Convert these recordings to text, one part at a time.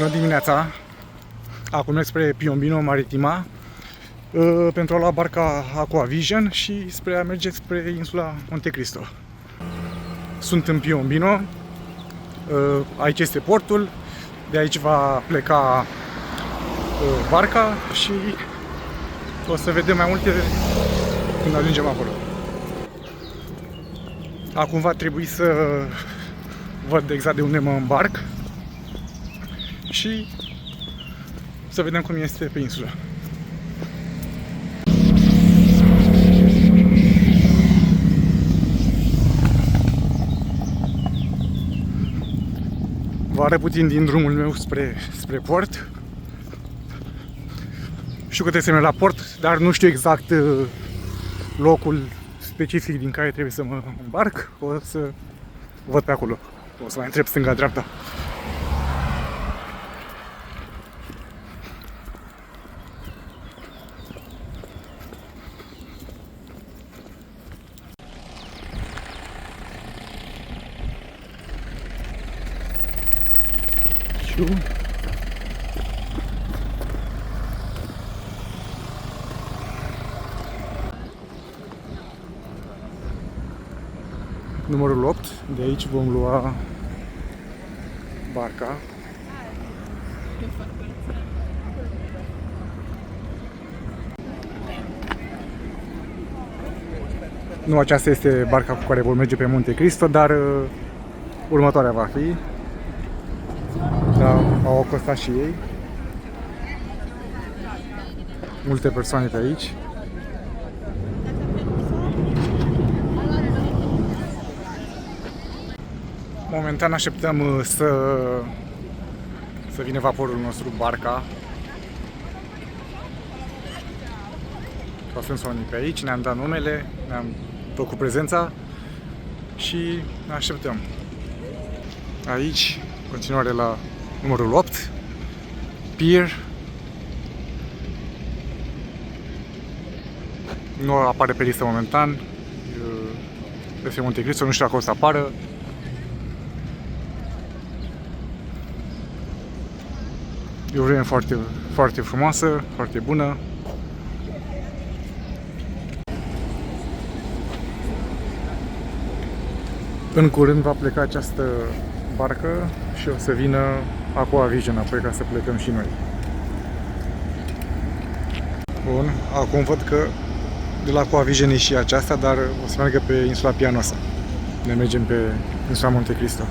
Bună dimineața! Acum merg spre Piombino Maritima pentru a lua barca Aqua Vision și spre a merge spre insula Monte Cristo. Sunt în Piombino, aici este portul, de aici va pleca barca și o să vedem mai multe când ajungem acolo. Acum va trebui să văd exact de unde mă îmbarc și să vedem cum este pe insulă. Vă arăt puțin din drumul meu spre port. Știu că trebuie să merg la port, dar nu știu exact locul specific din care trebuie să mă îmbarc. O să văd pe acolo. O să mai întreb stânga-dreapta. Numărul 8, de aici vom lua barca. Nu aceasta este barca cu care vom merge pe Monte Cristo, dar următoarea va fi. Da, au acostat și ei. Multe persoane pe aici. Momentan așteptăm să vină vaporul nostru, barca. Sunt oamenii pe aici, ne-am dat numele, ne-am făcut prezența și ne așteptăm. Aici, continuare la numărul 8, Pier. Nu apare pe listă momentan. Este Monte Cristo, nu știu dacă o să apară. E o vreme foarte, foarte frumoasă, foarte bună. În curând va pleca această barcă și o să vină Aqua Vision apoi ca să plecăm și noi. Bun, acum văd că de la Aqua Vision e și aceasta, dar o să meargă pe insula Pianosa. Ne mergem pe insula Monte Cristo.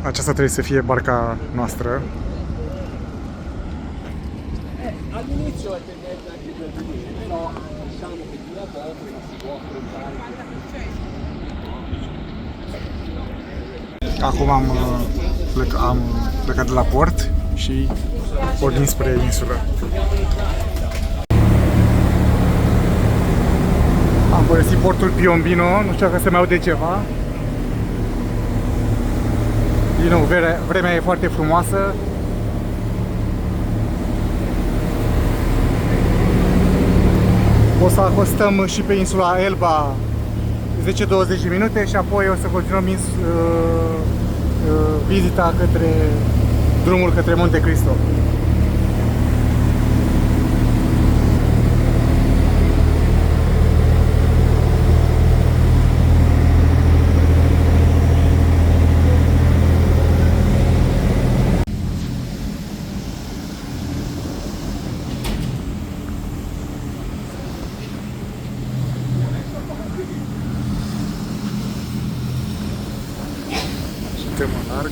Aceasta trebuie să fie barca noastră. All'inizio è tendente anche per venire, però diciamo che dura poco e si può affrontare. Acum am plecat de la port și pornim spre insulă. Am părăsit portul Piombino, nu știu dacă se mai aude ceva. Din nou, vremea e foarte frumoasă. O să acostăm și pe insula Elba 10-20 minute și apoi o să continuăm vizita către drumul către Monte Cristo. Suntem în larg.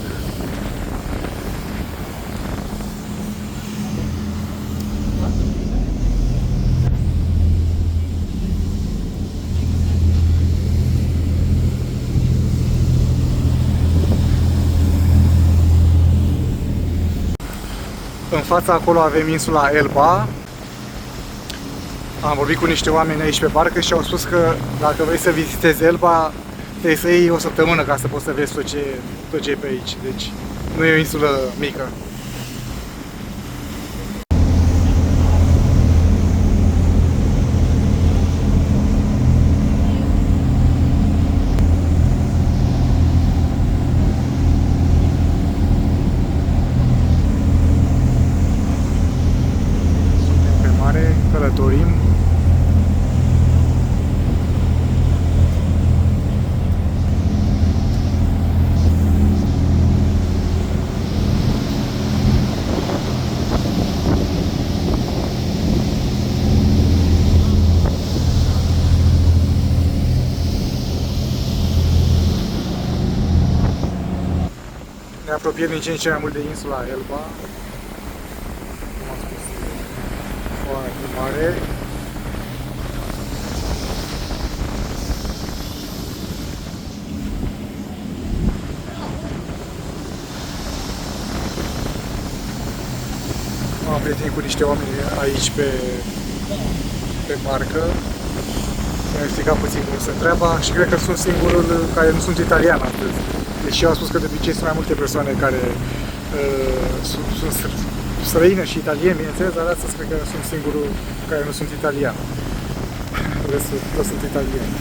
În fața acolo avem insula Elba. Am vorbit cu niște oameni aici pe barcă și au spus că dacă vrei să vizitezi Elba, trebuie să iei o săptămână ca să poți să vezi tot ce e pe aici. Deci nu e o insulă mică. călătorim. Ne apropiem din ce în ce mai mult de insula Elba. Cum am spus, foarte mare. M-am prietenit cu niște oameni aici pe barcă. Mi-au explicat puțin cum se treaba și cred că sunt singurul care nu sunt italian astăzi. Deși au spus că de obicei sunt mai multe persoane care sunt străine și italieni, bineînțeles, dar astăzi cred că sunt singurul care nu sunt italian. Restul sunt italieni.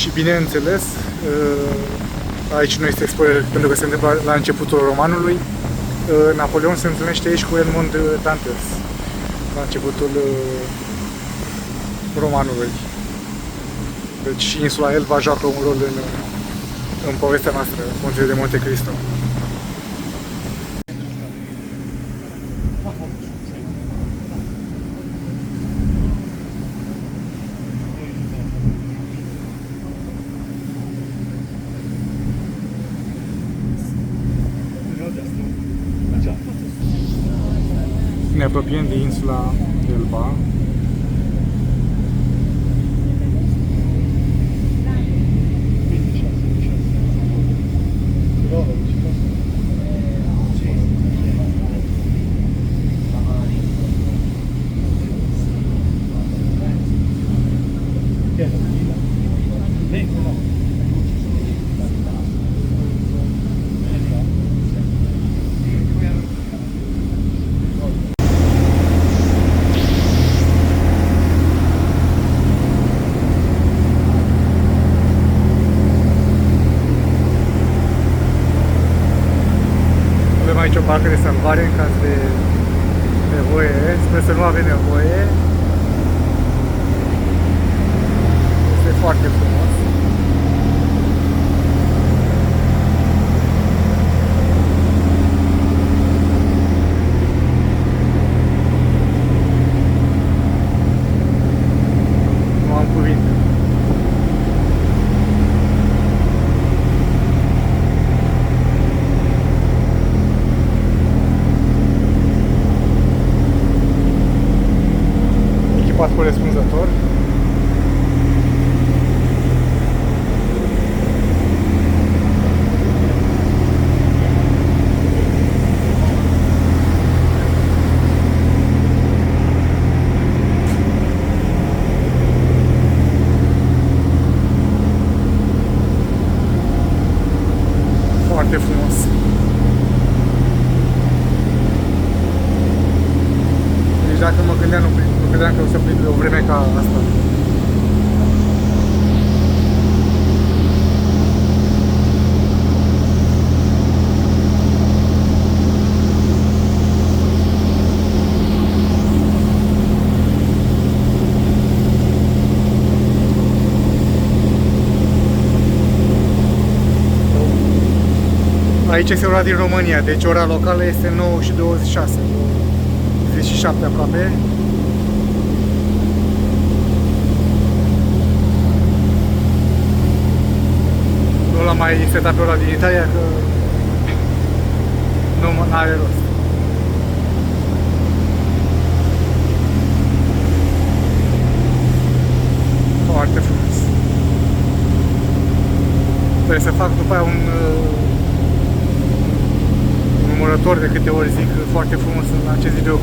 Și bineînțeles, aici nu este spoiler pentru că se întâmplă la începutul romanului, Napoleon se întâlnește aici cu Edmond Dantes, la începutul romanului. Deci insula Elba joacă un rol în povestea noastră, Contele de Monte Cristo. Ne apropiem de insula Elba. Aici o barcă de salvare în caz de nevoie. Sper să nu avem nevoie. Este foarte frumos. Nu am cuvinte. Corespunzător. Foarte frumos. Deci dacă mă gândeam, nu credeam că o să prind o vreme ca asta. Aici este ora din România, deci ora locală este 9:26, 37 aproape. Nu l-am mai setat pe ora din Italia, că nu are rost. Foarte frumos. Trebuie să fac după aia un înfiorător de câte ori zic foarte frumos în acest video.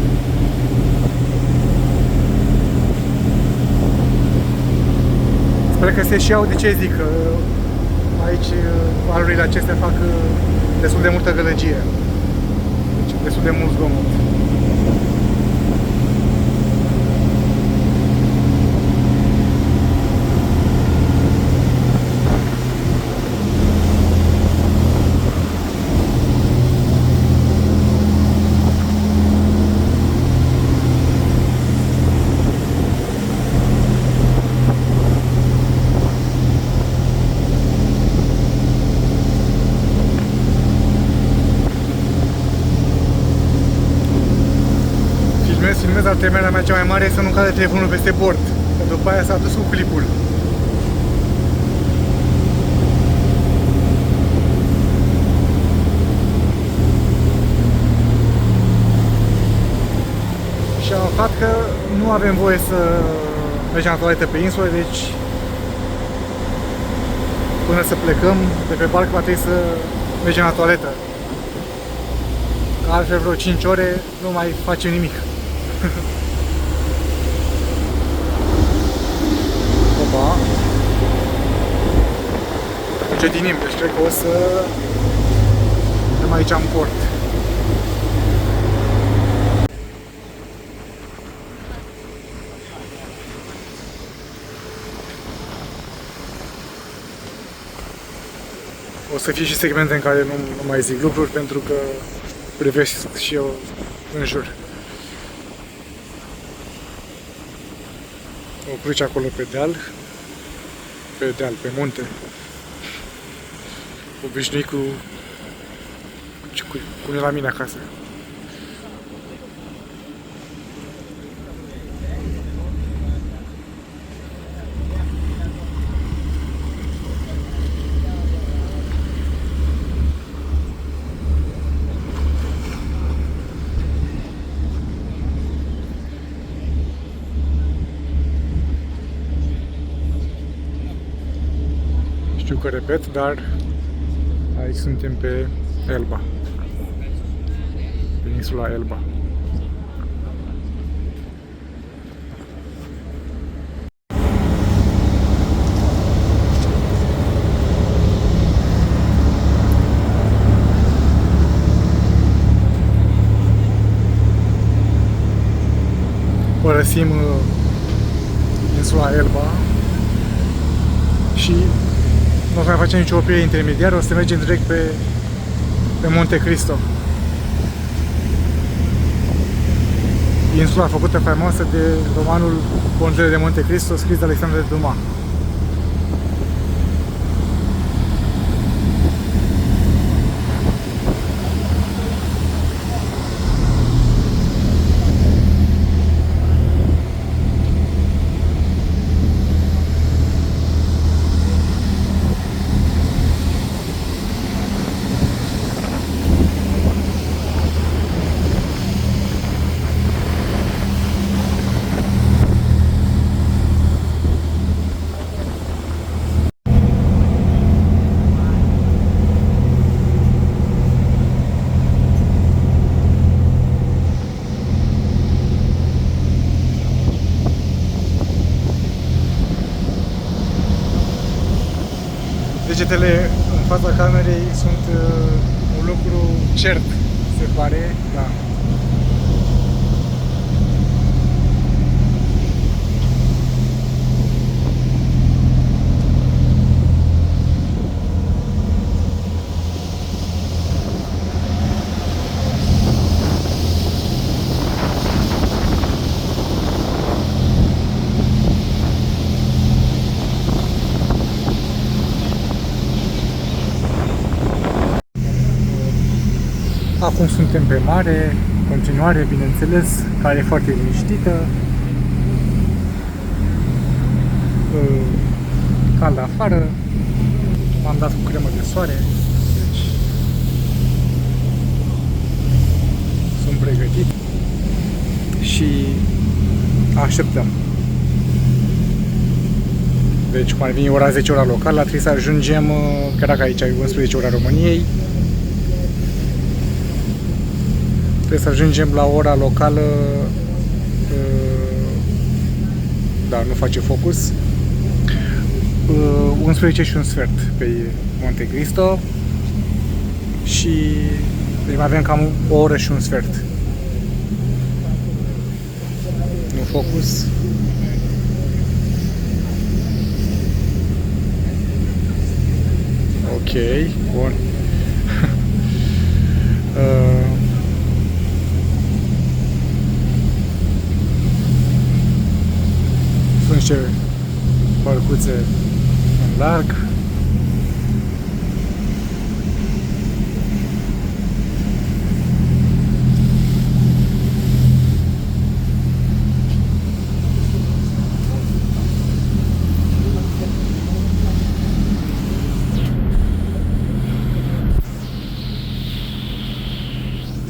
Sper că se și aude ce zic, că aici valurile acestea fac destul de multă gălăgie, deci destul de mult zgomot. Filmez, dar temerea mea cea mai mare e să nu cade telefonul peste bord, că după aia s-a dus cu clipul. Și am aflat că nu avem voie să mergem la toaletă pe insulă, deci până să plecăm de pe barcă va trebui să mergem la toaletă. Că altfel vreo 5 ore nu mai facem nimic. Opa. Încetinim, deci cred că o să mergem aici în port. O să fie și segmente în care nu mai zic lucruri pentru că privesc și eu în jur. Oprici acolo pe deal, pe munte. Obișnuit cu cum e la mine acasă. Știu că repet, dar aici suntem pe Elba, pe insula Elba. Părăsim insula Elba și nu o să mai facem nicio oprire intermediară, o să mergem direct pe Monte Cristo. Insula făcută faimoasă de romanul Contele de Monte Cristo, scris de Alexandre Dumas. Degetele în fața camerei sunt un lucru cert, se pare, da. Acum suntem pe mare, continuare, bineînțeles, care e foarte liniștită. Cald afară, am dat cu cremă de soare, deci sunt pregătit și așteptăm. Deci cum ar veni ora 10 ora locală, trebuie să ajungem, chiar dacă aici e 11 ora României, Trebuie să ajungem la ora locală. Da, nu face focus. 11 și un sfert pe Monte Cristo. Și deci mai avem cam o oră și un sfert. Nu focus. Ok, bun. Sunt niște bărcuțe în larg.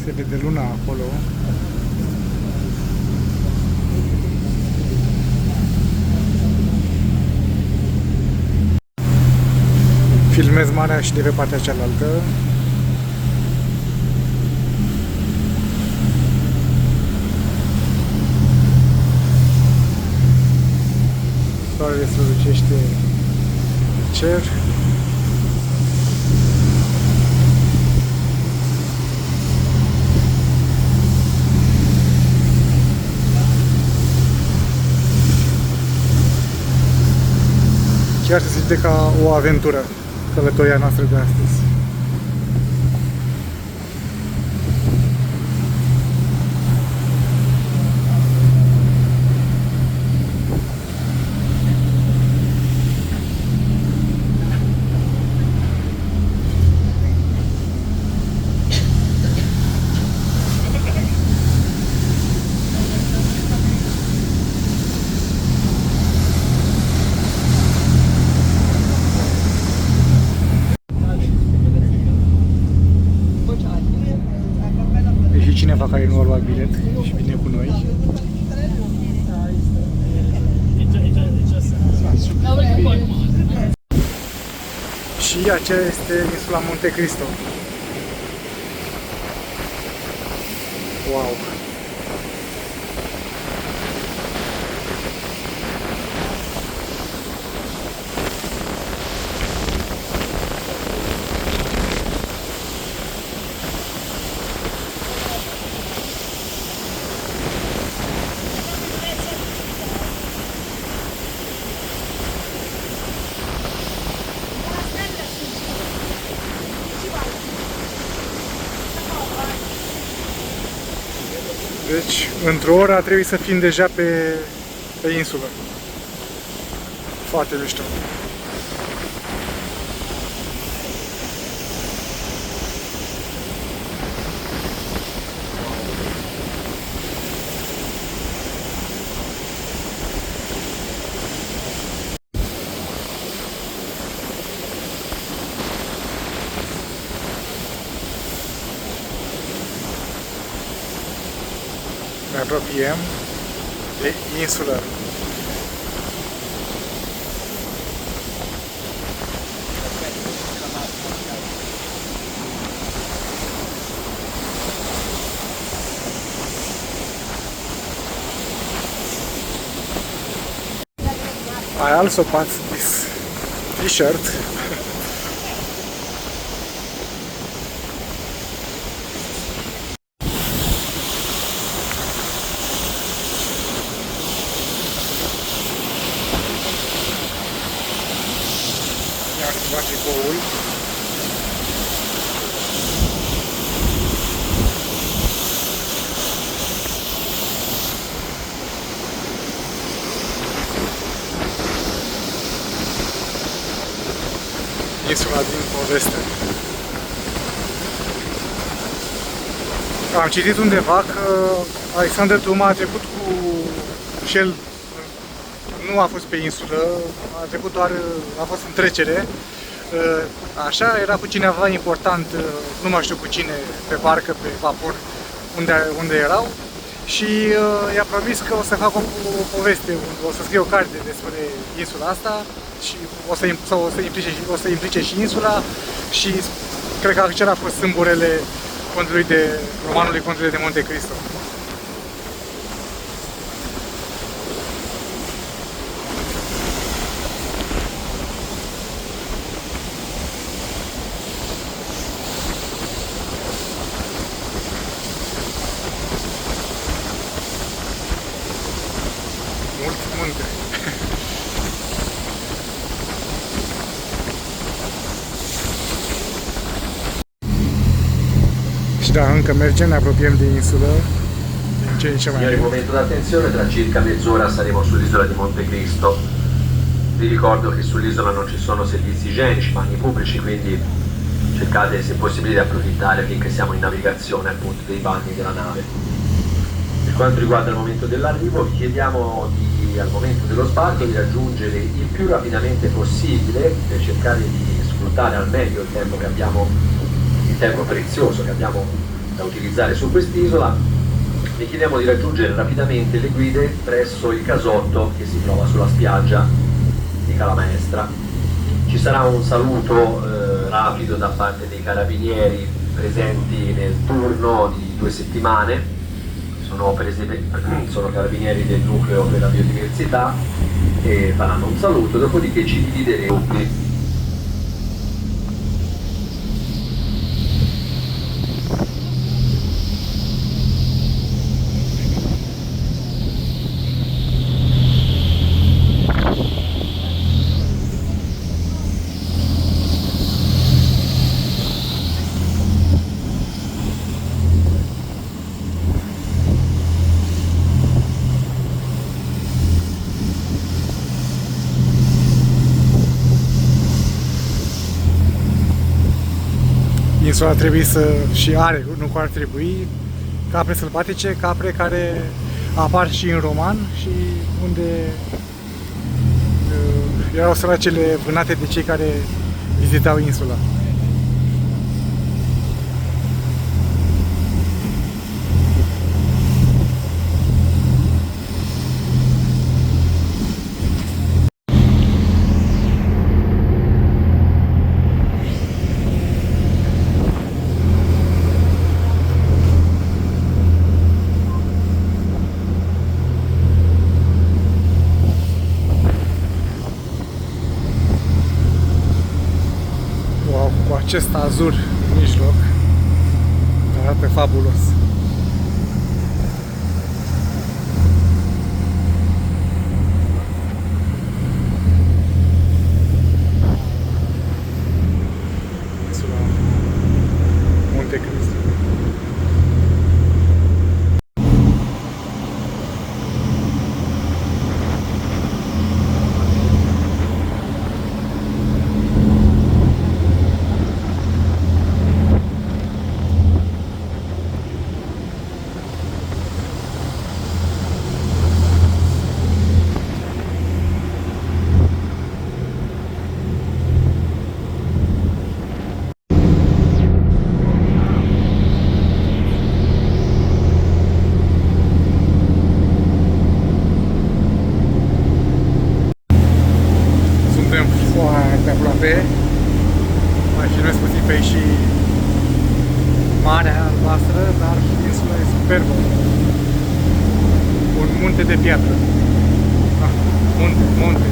Se vede luna acolo. Filmez marea și de pe partea cealaltă. Soarele strălucește în cer. Chiar se simte ca o aventură călătoria noastră de astăzi. Și cineva care nu a luat bilet și vine cu noi. Și aceea este insula Monte Cristo. Wow! Deci, într-o oră trebuie să fim deja pe insulă. Foarte mișto. Ne apropiem de insulă. I also bought this t-shirt. Iar cumva tricoul. Insula din poveste. Am citit undeva că Alexander Dumas a trecut cu el, nu a fost pe insulă, a trecut doar, a fost în trecere. Așa, era cu cineva important, nu mai știu cu cine, pe barcă, pe vapor, unde erau. Și i-a promis că o să facă o poveste, o să scrie o carte despre insula asta și o să implice și insula și cred că acela a fost sâmburele romanului Contele de Monte Cristo. Mult munte. Și da, încă mergem, ne apropiem de insulă. Din ce în ce mai Signori, mult. momento d'attenzione, tra circa mezz'ora saremo sull'isola di Monte Cristo. Vi ricordo che sull'isola non ci sono servizi igienici, bagni pubblici, quindi cercate se possibile di approfittare finché siamo in navigazione appunto dei bagni della nave. Per quanto riguarda il momento dell'arrivo, vi chiediamo al momento dello sbarco di raggiungere il più rapidamente possibile per cercare di sfruttare al meglio il tempo che abbiamo, il tempo prezioso che abbiamo da utilizzare su quest'isola. Vi chiediamo di raggiungere rapidamente le guide presso il casotto che si trova sulla spiaggia di Calamaestra. Ci sarà un saluto rapido da parte dei carabinieri presenti nel turno di 2 settimane. Sono carabinieri del nucleo per la biodiversità e faranno un saluto, dopodiché ci divideremo. Insula trebuie și are, nu că ar trebui, capre sălbatice, capre care apar și în roman și unde erau săracele vânate de cei care vizitau insula. Cu acest azur în mijloc, arată fabulos. Insula Monte Cristo. Foarte aproape. Mai filmez puțin pe aici și marea albastră, dar insula e superbă. Un munte de piatră. Ah, munte.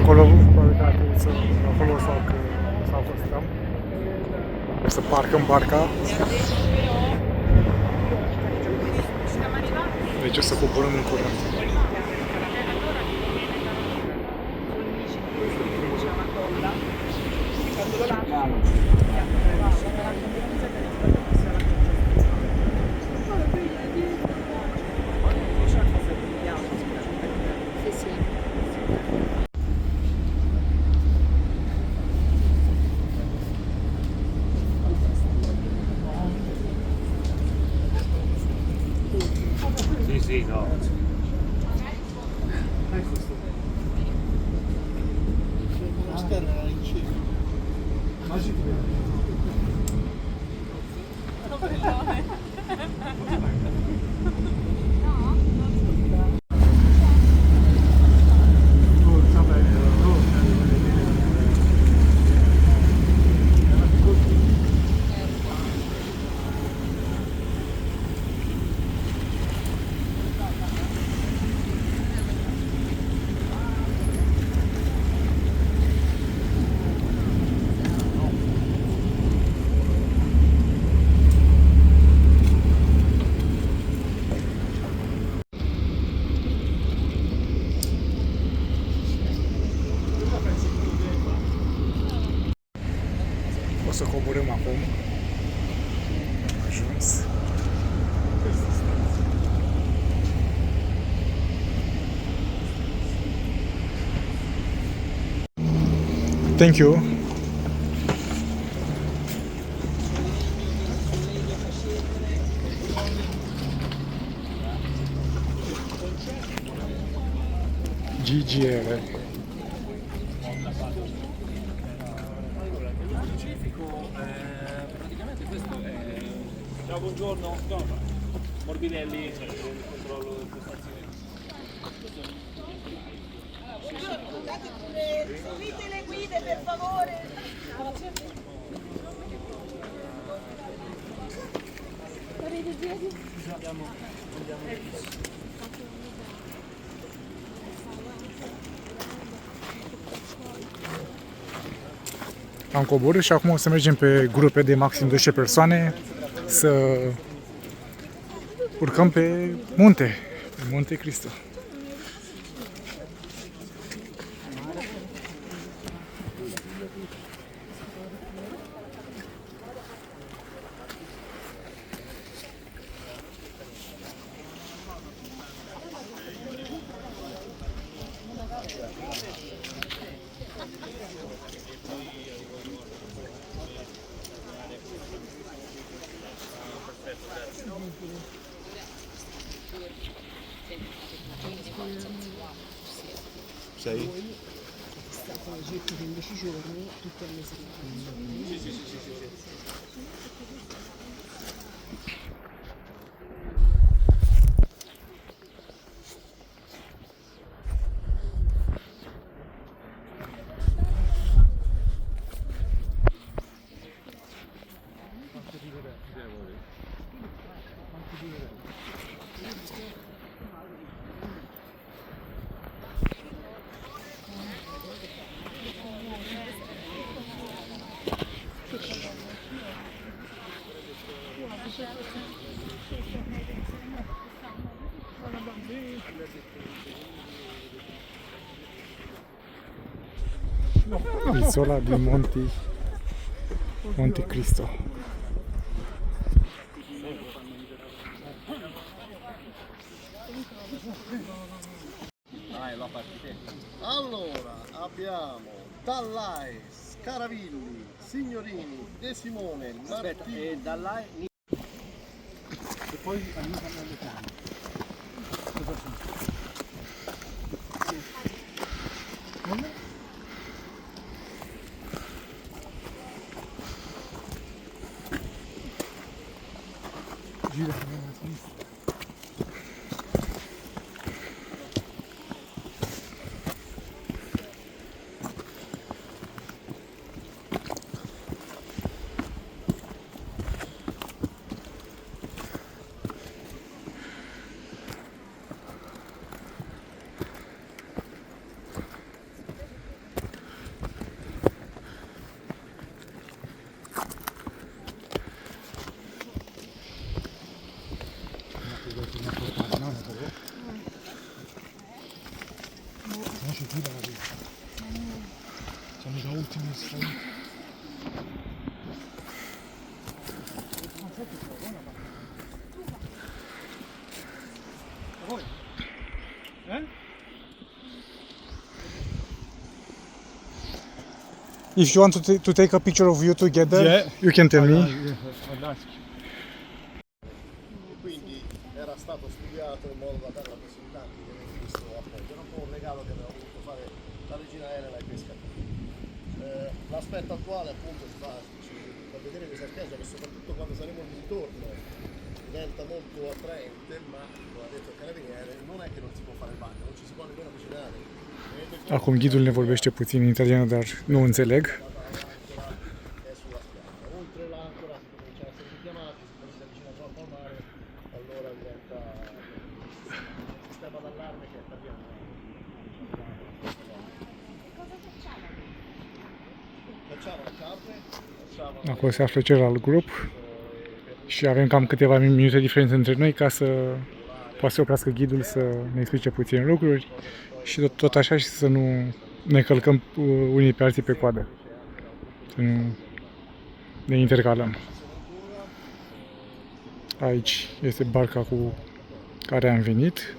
Acolo securitate să acolo sau că stăm. Să parcăm barca. Deci o să coborâm în curând. Sì, no. O să coborâm acum. Am ajuns. Thank you. GGR. Praticamente questo è... Ciao, buongiorno. No, Morbidelli, il controllo del prestazione. Seguite le guide per favore. Am coborât și acum o să mergem pe grupe de maxim 12 persoane să urcăm pe munte, pe Monte Cristo. Sei? Stato nel giro di 15 giorni, tutto il mese di maggio. Isola di Monte Cristo. Allora abbiamo Dallais, Caravilli, Signorini, De Simone, Martini e Dallais. E poi andiamo alle cane. Gira a sinistra. ultimi străini. If you want to take a picture of you together, Yeah. you can tell me. E quindi era stato studiato in modo da dare la possibilità di vedere questo appoggio. Era un po' un regalo che aveva voluto fare la regina Elena ai pescatori. L'aspetto attuale appunto ci fa vedere questa spiaggia che soprattutto quando saremo di ritorno diventa molto attraente, ma come ha detto il carabiniere non è che non si può fare il bagno, non ci si può nemmeno avvicinare. Acum ghidul ne vorbește puțin în italiană, dar nu înțeleg. È sulla spiaggia. Oltre l'ancora si comincia a essere richiamati, se si avvicina troppo al mare, allora diventa un sistema d'allarme che abbiamo. Facciamo le capre, facciamo Acolo se află celălalt grup și avem cam câteva minute diferență între noi ca să poată să oprească ghidul să ne explice puține lucruri și tot așa și să nu ne călcăm unii pe alții pe coadă. Să nu ne intercalăm. Aici este barca cu care am venit.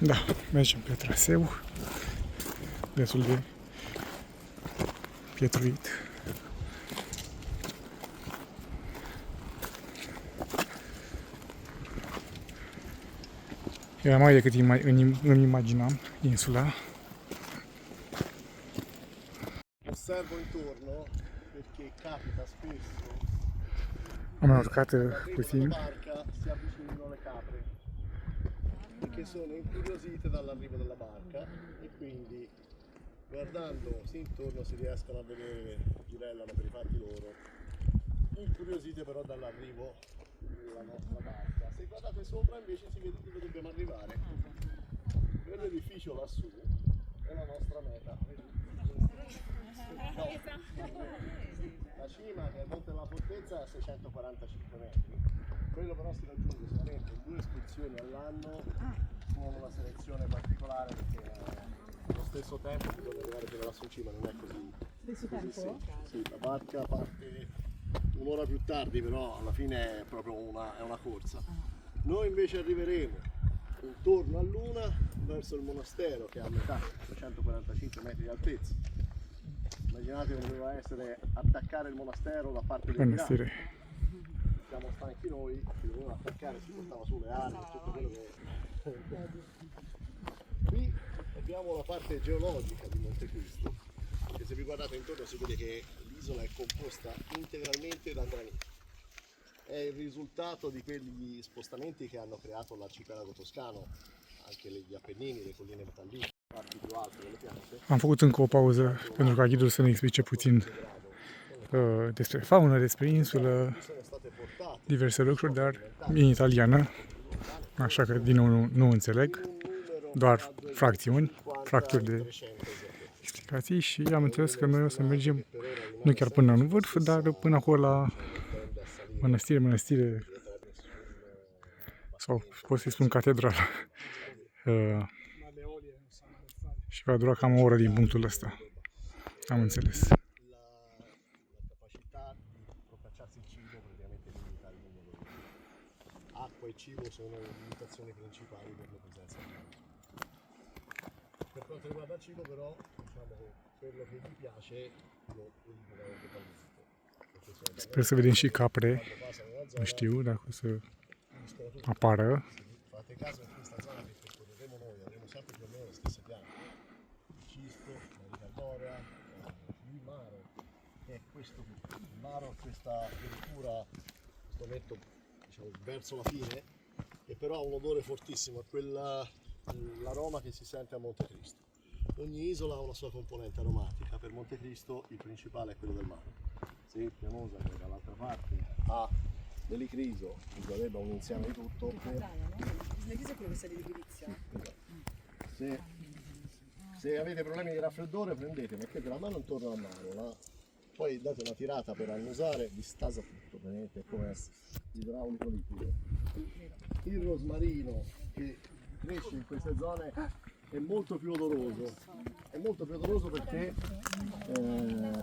Da, mergem pe traseu, destul de pietruit. Era mai decât îmi imaginam insula. Osservo intorno perché capita spesso Am mai urcat che dalla puțin. barca si avvicinino le capre perché sono incuriosite dall'arrivo della barca e quindi guardandosi intorno si riescono a vedere, girellano per i fatti loro, incuriosite però dall'arrivo della nostra barca. Se guardate sopra invece si vede dove dobbiamo arrivare. Quell'edificio lassù è la nostra meta. No. La cima che è il Monte della Fortezza è a 645 metri. Quello però si raggiunge solamente in 2 escursioni all'anno con una selezione particolare perché allo stesso tempo bisogna arrivare fino lassù in cima, non è così. Stesso tempo? Sì, la barca parte un'ora più tardi, però alla fine è proprio una corsa. Noi invece arriveremo intorno a Luna verso il monastero che è a metà, 345 metri di altezza. Immaginate come doveva essere attaccare il monastero da parte dei pirati. Mănăstire. Siamo stanchi noi, si doveva attaccare, si portava su le armi, tutto quello che... Qui abbiamo la parte geologica di Montecristo, che se vi guardate intorno si vede che l'isola è composta integralmente da granito. È il risultato di quegli spostamenti che hanno creato l'arcipelago toscano, anche gli Appennini, le colline metalliche, parti più alte delle piante. Am făcut încă o pauză pentru ca ghidul să ne explice puțin despre faună, despre insulă, diverse lucruri, dar în italiană, așa că din nou nu înțeleg, doar fracturi de explicații și am înțeles că noi o să mergem nu chiar până în vârf, dar până acolo la mănăstire sau pot să-i spun catedrală. Și va dura cam o oră din punctul ăsta. Am înțeles. La capacità di procacciarsi il cibo praticamente limita il numero di acqua e cibo sono le limitazioni principali per la presenza umana. Per quanto riguarda il cibo però diciamo che quello che gli piace lo eliminano totalmente. Sper să vedem și capre. Nu știu dacă o să apară. Fate caso in questa zona che percorreremo noi, avremo sempre più o meno le stesse piante. Il cisto, la ricardorea, il maro, che è questo qui. Il maro ha questa apertura, questo netto diciamo verso la fine, che però ha un odore fortissimo, è l'aroma che si sente a Montecristo. Ogni isola ha una sua componente aromatica, per Montecristo il principale è quello del mare. Se Pianosa, che dall'altra parte, ha dell'icriso, che sarebbe un insieme di tutto. L'Egriso è quello che sa di Grizia. Se avete problemi di raffreddore prendete, mettete la mano intorno al maro, poi date una tirata per annusare, vi stasa tutto, praticamente è come idraulico liquido. il rosmarino che cresce in queste zone è molto più odoroso. È molto più odoroso perché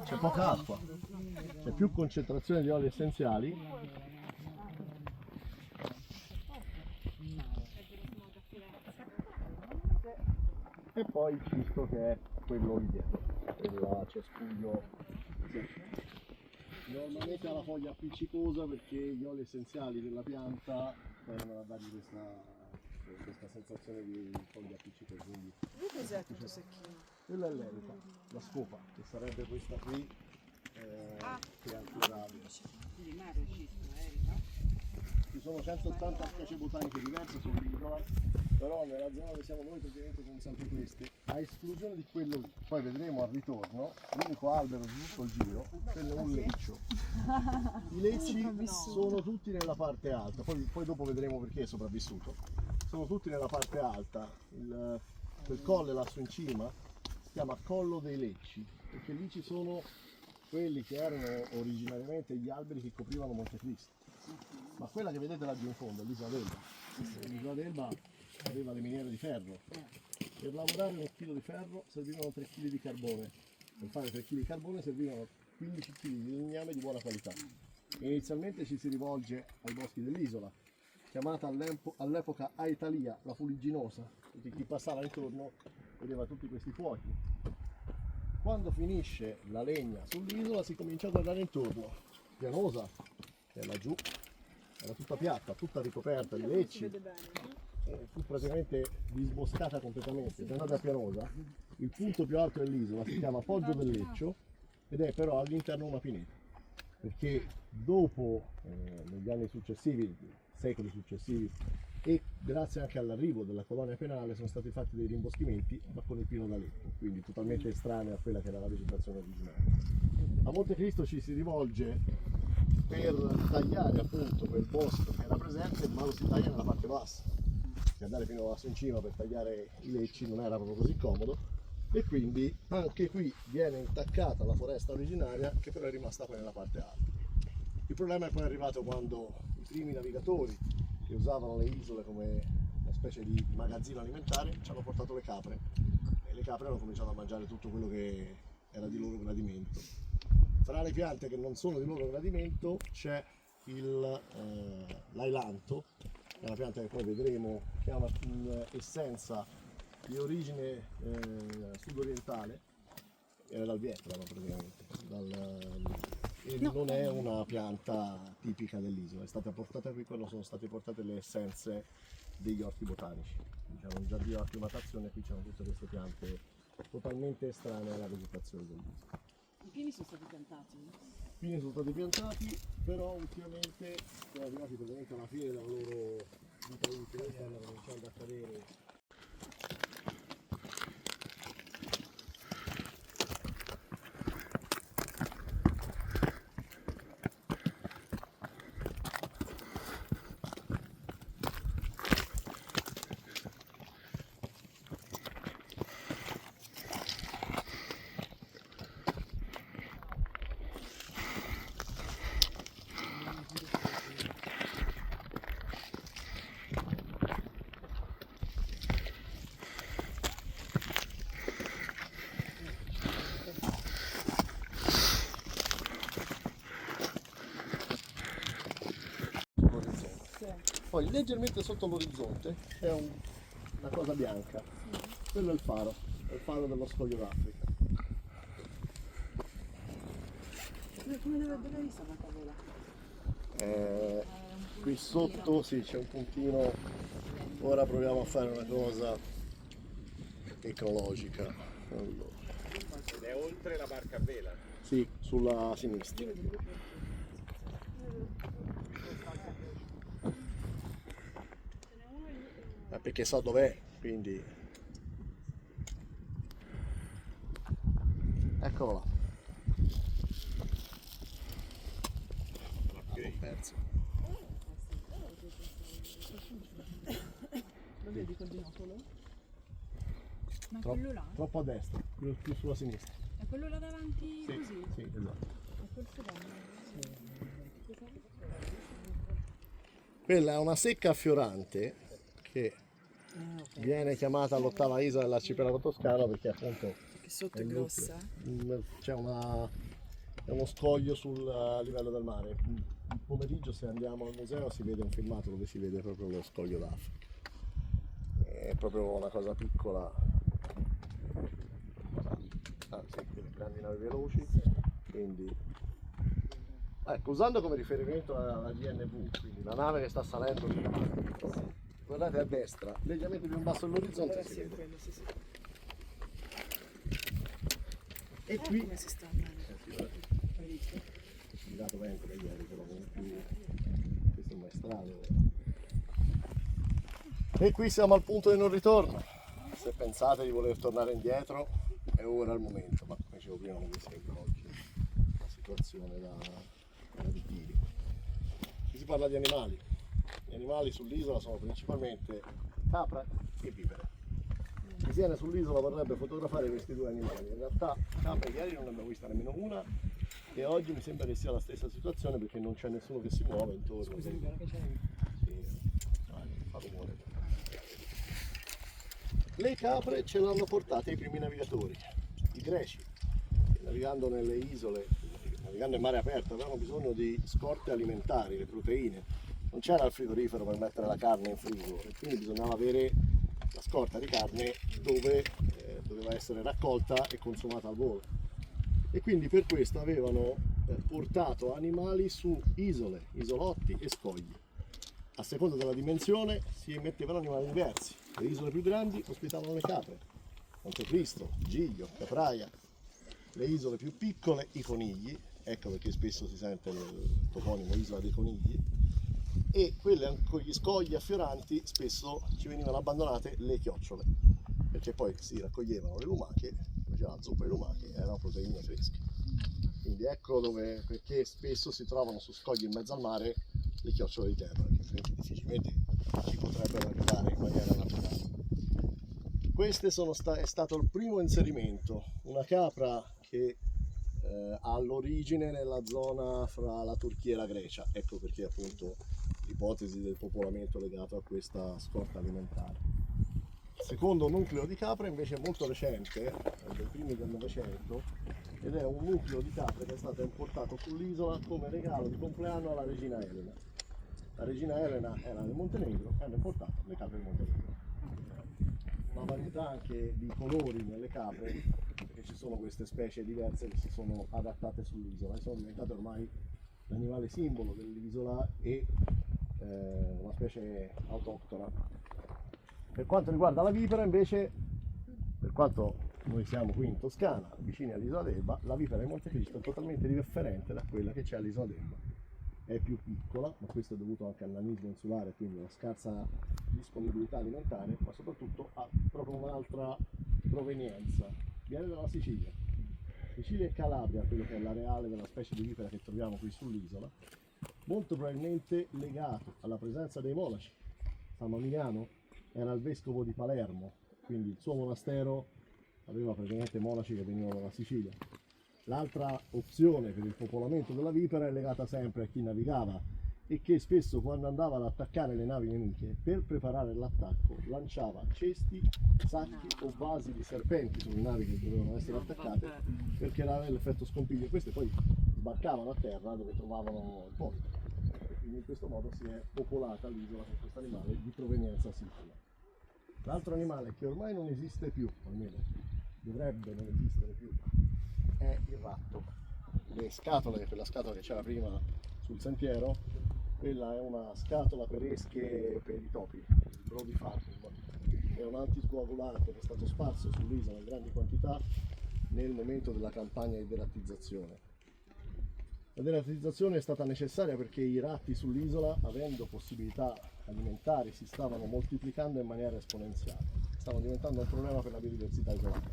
c'è poca acqua, c'è più concentrazione di oli essenziali. E poi il cisto che è quello lì dietro, quella cespuglio. Sì. Normalmente ha la foglia appiccicosa perché gli oli essenziali della pianta vengono a dargli questa sensazione di foglia appiccicosa. Quindi Cos'è tutto secchino? quella è l'erica, la scopa, che sarebbe questa qui, che è ancora ci sono 180 specie botaniche diverse sull'isola, però nella zona dove siamo noi praticamente sono sempre queste, a esclusione di quello lì. Poi vedremo al ritorno, l'unico albero di tutto il giro, quello è un leccio. I lecci sono tutti nella parte alta, poi dopo vedremo perché è sopravvissuto. Sono tutti nella parte alta, quel colle lassù in cima si chiama Collo dei Lecci, perché lì ci sono quelli che erano originariamente gli alberi che coprivano Montecristo. Ma quella che vedete laggiù in fondo è l'isola d'Elba. L'isola d'Elba aveva le miniere di ferro. Per lavorare 1 chilo di ferro servivano 3 kg di carbone. Per fare 3 kg di carbone servivano 15 kg di legname di buona qualità. Inizialmente ci si rivolge ai boschi dell'isola, chiamata all'epoca Aetalia, la fuligginosa, perché chi passava intorno vedeva tutti questi fuochi. Quando finisce la legna sull'isola si comincia a guardare intorno. Pianosa, che è laggiù, era tutta piatta, tutta ricoperta di lecci, fu praticamente disboscata completamente. Se andate a Pianosa, il punto più alto dell'isola si chiama Poggio del Leccio ed è però all'interno una pineta, perché dopo, negli anni successivi, secoli successivi, e grazie anche all'arrivo della colonia penale sono stati fatti dei rimboschimenti, ma con il pino d'Aleppo, quindi totalmente estraneo a quella che era la vegetazione originale. A Montecristo ci si rivolge per tagliare appunto quel bosco che era presente, ma lo si taglia nella parte bassa, perché andare fino lassù in cima per tagliare i lecci non era proprio così comodo, e quindi anche qui viene intaccata la foresta originaria, che però è rimasta poi nella parte alta. Il problema è poi arrivato quando i primi navigatori, che usavano le isole come una specie di magazzino alimentare, ci hanno portato le capre, e le capre hanno cominciato a mangiare tutto quello che era di loro gradimento. Fra le piante che non sono di loro gradimento c'è l'ailanto, che è una pianta che poi vedremo, che ha un'essenza di origine sudorientale, era dal Vietnam praticamente, e non è una pianta tipica dell'isola, è stata portata qui quando sono state portate le essenze degli orti botanici. Diciamo, in giardino di acclimatazione qui c'erano tutte queste piante totalmente estranee alla vegetazione dell'isola. I pini sono stati piantati? I pini sono stati piantati, però ultimamente sono arrivati praticamente alla fine della loro vita utile, stanno cominciando a cadere. Poi leggermente sotto l'orizzonte è una cosa bianca, quello è il faro dello scoglio d'Africa. Come dove hai visto la tavola? Qui sotto sì, c'è un puntino, ora proviamo a fare una cosa tecnologica. Allora. Ed è oltre la barca a vela. Sì, sulla sinistra. Perché so dov'è, quindi eccolo là. L'ho perso. Lo vedi col binocolo? Ma quello là? Troppo a destra, quello più sulla sinistra. È quello là davanti Sì, così? sì, esatto. È quel secondo? Quella è una secca affiorante che viene chiamata l'8ª isola dell'arcipelago toscano perché appunto Che sotto è è grossa. c'è è uno scoglio sul livello del mare. Il pomeriggio, se andiamo al museo, si vede un filmato dove si vede proprio lo scoglio d'Africa. È proprio una cosa piccola. Sì, delle grandi navi veloci. Quindi, ecco, usando come riferimento la GNV, quindi la nave che sta salendo lì davanti, guardate a destra, leggermente più in basso all'orizzonte Allora si sì, è vede. quello, sì, sì. E qui Come si sta andando? Hai visto? il dato vento da ieri, però non è più questo è un maestrale. E qui siamo al punto di non ritorno. Se pensate di voler tornare indietro, è ora il momento, ma come dicevo prima non mi sembra oggi una situazione da ritiri. Qui si parla di animali. Gli animali sull'isola sono principalmente capra e vipere. Chi viene sull'isola vorrebbe fotografare questi due animali. In realtà capre ieri non ne abbiamo vista nemmeno una e oggi mi sembra che sia la stessa situazione perché non c'è nessuno che si muove intorno. Sì, fa rumore. Le capre ce l'hanno portate i primi navigatori, i greci, che navigando nelle isole, navigando in mare aperto, avevano bisogno di scorte alimentari, le proteine. Non c'era il frigorifero per mettere la carne in frigo e quindi bisognava avere la scorta di carne dove doveva essere raccolta e consumata al volo. E quindi per questo avevano portato animali su isole, isolotti e scogli. A seconda della dimensione si mettevano animali diversi. Le isole più grandi ospitavano le capre, Montecristo, Giglio, Capraia. Le isole più piccole i conigli, ecco perché spesso si sente il toponimo Isola dei Conigli, e quelle con gli scogli affioranti spesso ci venivano abbandonate le chiocciole, perché poi si raccoglievano le lumache, faceva la zuppa di lumache e erano proteine fresche. Quindi ecco dove, perché spesso si trovano su scogli in mezzo al mare le chiocciole di terra, che altrimenti difficilmente ci potrebbero arrivare in maniera naturale. Questo è stato il primo inserimento, una capra che ha l'origine nella zona fra la Turchia e la Grecia, ecco perché appunto l'ipotesi del popolamento legato a questa scorta alimentare. Il secondo nucleo di capre invece è molto recente, è dei primi del Novecento, ed è un nucleo di capre che è stato importato sull'isola come regalo di compleanno alla regina Elena. La regina Elena era nel Montenegro e hanno importato le capre del Montenegro. Una varietà anche di colori nelle capre, perché ci sono queste specie diverse che si sono adattate sull'isola e sono diventate ormai l'animale simbolo dell'isola e una specie autoctona. Per quanto riguarda la vipera invece, per quanto noi siamo qui in Toscana, vicini all'isola d'Elba, la vipera di Montecristo è totalmente differente da quella che c'è all'isola d'Elba. È più piccola, ma questo è dovuto anche al nanismo insulare, quindi una scarsa disponibilità alimentare, ma soprattutto ha proprio un'altra provenienza. Viene dalla Sicilia. Sicilia e Calabria, quello che è l'areale della specie di vipera che troviamo qui sull'isola, molto probabilmente legato alla presenza dei monaci. San Mamiliano era il vescovo di Palermo, quindi il suo monastero aveva praticamente monaci che venivano dalla Sicilia. L'altra opzione per il popolamento della vipera è legata sempre a chi navigava e che spesso quando andava ad attaccare le navi nemiche, per preparare l'attacco lanciava cesti, sacchi o vasi di serpenti sulle navi che dovevano essere attaccate per creare l'effetto scompiglio. Queste poi sbarcavano a terra dove trovavano il posto. E quindi in questo modo si è popolata l'isola con questo animale di provenienza sicula. L'altro animale che ormai non esiste più, almeno dovrebbe non esistere più, è il ratto. Le scatole, quella scatola che c'era prima sul sentiero, quella è una scatola per esche per i topi, il Brodifacium. È un antiscoagulante che è stato sparso sull'isola in grandi quantità nel momento della campagna di derattizzazione. La derattizzazione è stata necessaria perché i ratti sull'isola, avendo possibilità alimentari, si stavano moltiplicando in maniera esponenziale. Stavano diventando un problema per la biodiversità isolana.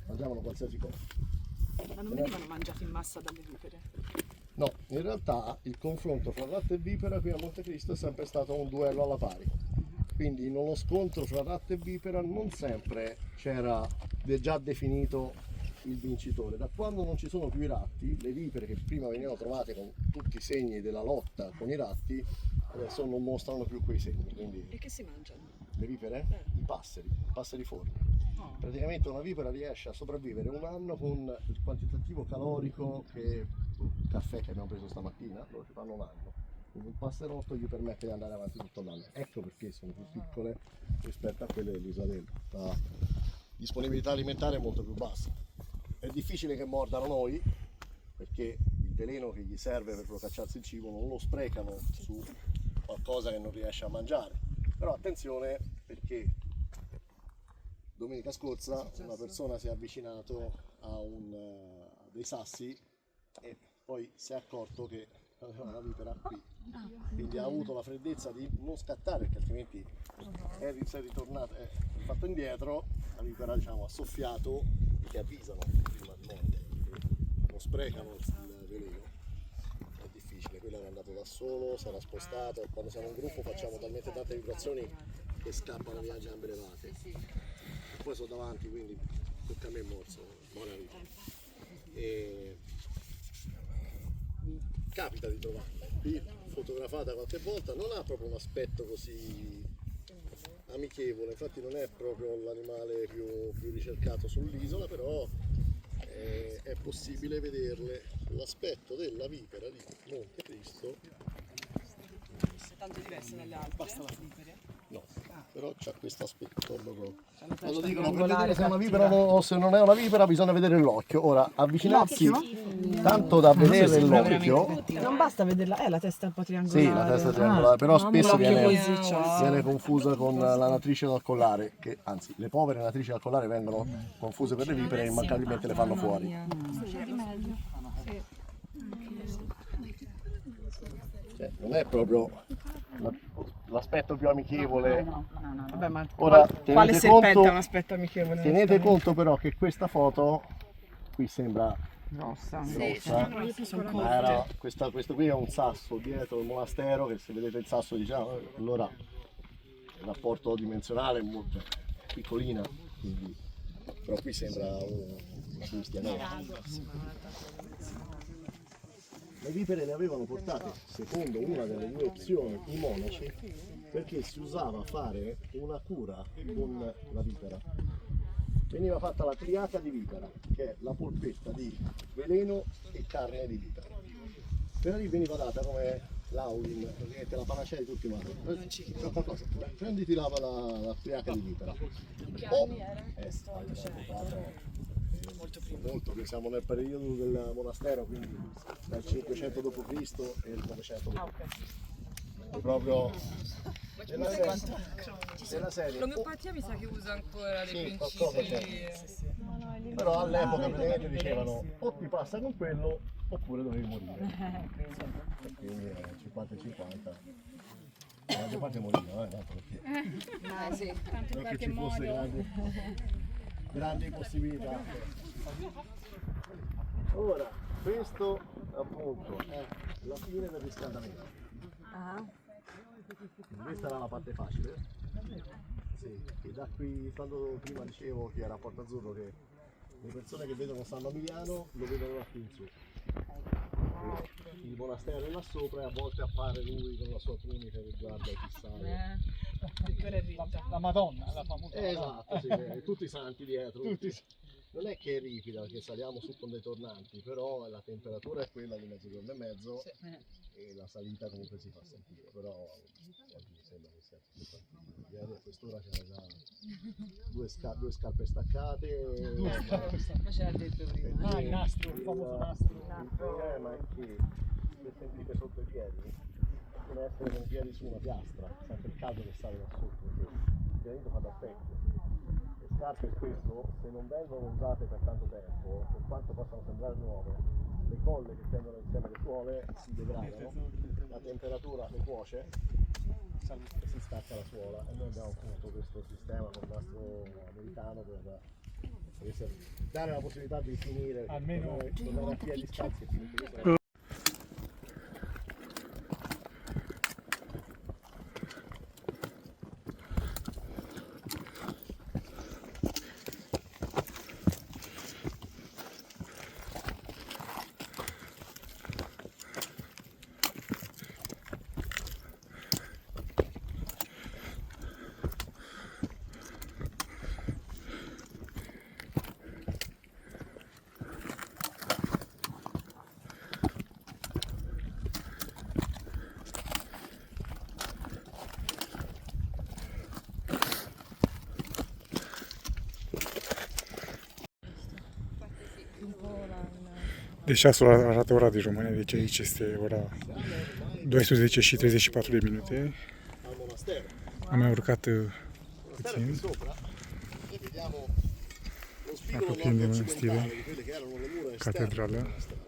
Mangiavano qualsiasi cosa. Ma non venivano mangiati in massa dalle vipere? No, in realtà il confronto fra ratto e vipera qui a Montecristo è sempre stato un duello alla pari. Quindi in uno scontro fra ratto e vipera non sempre c'era già definito il vincitore. Da quando non ci sono più i ratti, le vipere che prima venivano trovate con tutti i segni della lotta con i ratti adesso non mostrano più quei segni, quindi E che si mangiano? le vipere? I passeri forni. Praticamente una vipera riesce a sopravvivere un anno con il quantitativo calorico che il caffè che abbiamo preso stamattina, loro ci fanno un anno. Quindi un passerotto gli permette di andare avanti tutto l'anno. Ecco perché sono più piccole rispetto a quelle dell'isola d'Elba. La disponibilità alimentare è molto più bassa. È difficile che mordano noi, perché il veleno che gli serve per procacciarsi il cibo non lo sprecano su qualcosa che non riesce a mangiare. Però attenzione, perché domenica scorsa una persona si è avvicinato a dei sassi e poi si è accorto che aveva una vipera qui, quindi ha avuto la freddezza di non scattare, perché altrimenti si è ritornato, è fatto indietro, la vipera diciamo ha soffiato, che avvisano prima di mordere, non sprecano il veleno. È difficile, quello era andato da solo, si era spostato, quando siamo in gruppo facciamo talmente tante vibrazioni che scappano via a gambe levate. E poi sono davanti, quindi tocca a me il morso, buona vita. E capita di trovarla. Qui fotografata qualche volta, non ha proprio un aspetto così amichevole, infatti non è proprio l'animale più ricercato sull'isola, però è possibile vederle. L'aspetto della vipera di Montecristo Tanto diverse dalle altre vipere. no, però c'ha questo aspetto proprio. Quando dicono per vedere se è una vipera o se non è una vipera bisogna vedere l'occhio. Ora avvicinarsi tanto da vedere l'occhio. Non basta vederla, è la testa un po' triangolare. Sì, la testa triangolare, però spesso viene così, confusa con la natrice dal collare, che anzi le povere natrici dal collare vengono confuse per le vipere e immancabilmente le fanno fuori. Cioè, non è proprio l'aspetto più amichevole. Vabbè, ma Ora, quale tenete serpente conto- ha un aspetto amichevole? Tenete conto però che questa foto qui sembra Grossa. ma era, questo qui è un sasso dietro il monastero, che se vedete il sasso diciamo, allora il rapporto dimensionale è molto piccolina, quindi, però qui sembra un cristianello. Le vipere le avevano portate, secondo una delle due opzioni, i monaci, perché si usava fare una cura con la vipera. Veniva fatta la triaca di vipera, che è la polpetta di veleno e carne di vipera. Per lì veniva data come l'aulin, praticamente la panacea di tutti i mali. Prenditi la triaca di vipera. Molto, che siamo nel periodo del monastero, quindi dal 500 d.C. e il 900 d.C. Proprio della serie. L'omeopatia mi sa che usa ancora dei Sì, qualcosa c'è. Però all'epoca praticamente dicevano o ti passa con quello oppure dovevi morire. Quindi 50 e 50. La maggior parte moriva, tanto perché non che ci fosse grandi possibilità. Ora, questo appunto è la fine del riscaldamento. Questa era la parte facile. Sì, e da qui, quando prima dicevo che era a Porto Azzurro, che le persone che vedono San Mamiliano lo vedono da qui in su. Il monastero è là sopra e a volte appare lui con la sua tunica che guarda i fissari. La Madonna, la famosa Esatto, sì, tutti i santi dietro. Non è che è ripida perché saliamo su con dei tornanti, però la temperatura è quella di mezzogiorno e mezzo e la salita comunque si fa sentire, però oggi mi sembra che sia più tranquillo. Ieri a quest'ora c'era già due scarpe staccate. Ma c'era detto prima. il nastro, il famoso nastro. Il problema è che se sentite sotto i piedi, deve essere con i piedi su una piastra, sempre il caldo che sale da sotto, perché ovviamente fa da specchio. Le scarpe spesso, se non vengono usate per tanto tempo, per quanto possano sembrare nuove, le colle che tengono insieme le suole si degradano, la temperatura le cuoce e si stacca la suola, e noi abbiamo appunto questo sistema con il nastro americano per dare la possibilità di finire Almeno tornare a piedi scalzi e finire. Deci asta arată ora de România, deci aici este ora 12 și 34 de minute. Al monastero. Am mai urcat Monastero qui puțin. sopra e vediamo lo spigolo Apropiem de nord-occidentale mănăstire, di quelle che erano le mura esterne catedrală. del monastero.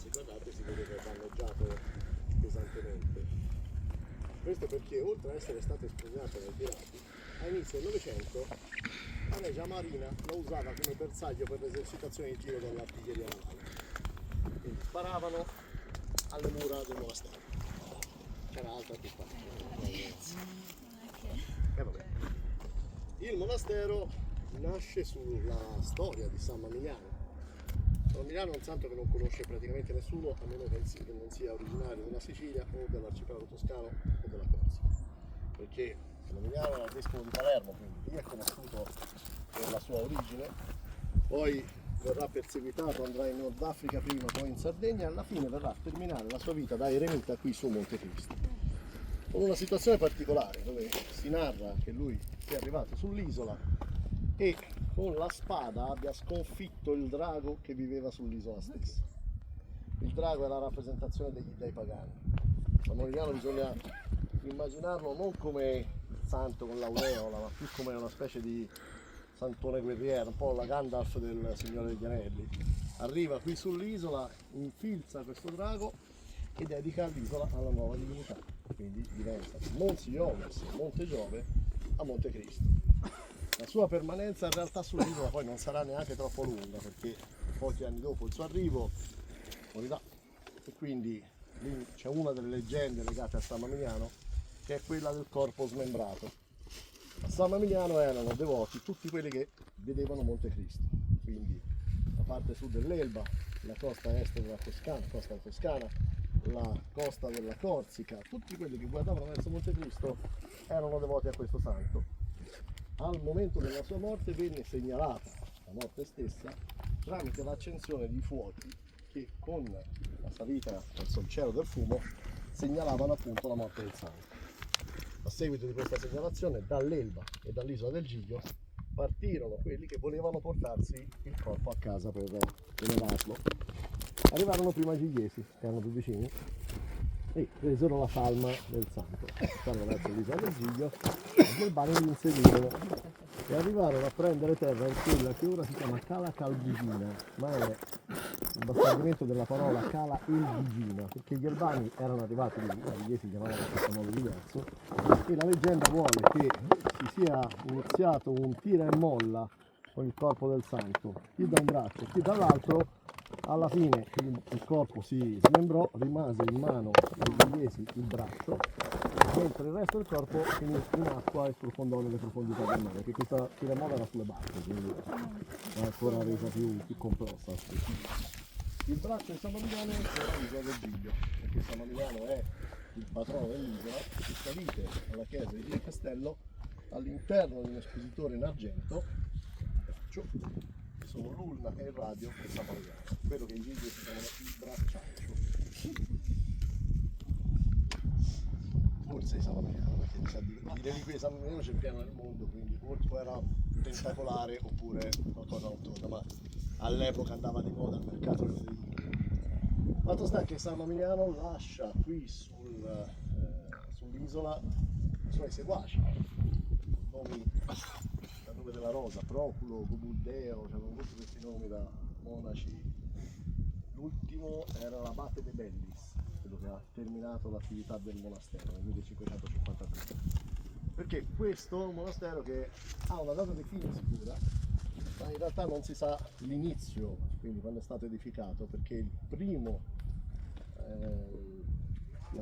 Se guardate si vede che è danneggiato pesantemente. Questo perché oltre ad essere stato espropriato dai pirati, a inizio del Novecento la Regia Marina lo usava come bersaglio per l'esercitazione di tiro dell'artiglieria navale. Quindi sparavano alle mura del monastero. C'era altra più vabbè. Il monastero nasce sulla storia di San Maminiano. San Maminiano è un santo che non conosce praticamente nessuno, a meno che non sia originario della Sicilia o dell'arcipelago toscano o della Corsica. Perché San Maminiano era il vescovo di Palermo, quindi lì è conosciuto per la sua origine, poi verrà perseguitato, andrà in Nord Africa prima, poi in Sardegna e alla fine verrà a terminare la sua vita da eremita qui su Monte Cristo. Con una situazione particolare dove si narra che lui è arrivato sull'isola e con la spada abbia sconfitto il drago che viveva sull'isola stessa. Il drago è la rappresentazione degli dei pagani. San Maminiano bisogna immaginarlo non come santo con l'aureola, ma più come una specie di santone guerriero, un po' la Gandalf del Signore degli Anelli. Arriva qui sull'isola, infilza questo drago e dedica l'isola alla nuova divinità. Quindi diventa Monsi Iovis, Monte Giove a Monte Cristo. La sua permanenza in realtà sull'isola poi non sarà neanche troppo lunga, perché pochi anni dopo il suo arrivo morirà. E quindi lì c'è una delle leggende legate a San Maminiano, che è quella del corpo smembrato. A San Maminiano erano devoti tutti quelli che vedevano Monte Cristo, quindi la parte sud dell'Elba, la costa est della Toscana, costa toscana, la costa della Corsica, tutti quelli che guardavano verso Monte Cristo erano devoti a questo santo. Al momento della sua morte venne segnalata la morte stessa tramite l'accensione di fuochi che con la salita verso il cielo del fumo segnalavano appunto la morte del santo. A seguito di questa segnalazione dall'Elba e dall'isola del Giglio partirono quelli che volevano portarsi il corpo a casa per venerarlo. Arrivarono prima i gigliesi, che erano più vicini, e presero la salma del santo. Stavano verso l'isola del Giglio, gli albani li inseguirono e arrivarono a prendere terra in quella che ora si chiama Cala Calbigina, ma è il bastardamento della parola Cala Elbigina, perché gli albani erano arrivati lì, i gigliesi chiamavano in questo modo diverso, e la leggenda vuole che si sia iniziato un tira e molla con il corpo del santo, chi da un braccio, chi dall'altro. Alla fine il corpo si smembrò, rimase in mano ai gigliesi il braccio, mentre il resto del corpo finì in acqua e sprofondò nelle profondità del mare, perché questa tiramola era sulle barche, quindi è ancora resa più complessa. Il braccio di San Maminiano è ancora l'isola del Giglio, perché San Maminiano è il patrono dell'isola, e salite alla chiesa di Via Castello all'interno di un espositore in argento, sono l'ulna e il radio che San Maminiano, quello che in video si chiamano il bracciaccio. Forse San Maminiano, perché di reliquie di San Maminiano c'è pieno nel mondo, quindi forse era tentacolare oppure qualcosa notturna, ma all'epoca andava di moda al mercato delle reliquie. Fatto sta che San Maminiano lascia qui sull'isola i suoi seguaci, nomi della rosa, Proculo, Gobuldeo, c'erano tutti questi nomi da monaci. L'ultimo era l'abate De Bellis, quello che ha terminato l'attività del monastero nel 1553. Perché questo è un monastero che ha una data di fine sicura, ma in realtà non si sa l'inizio, quindi quando è stato edificato, perché la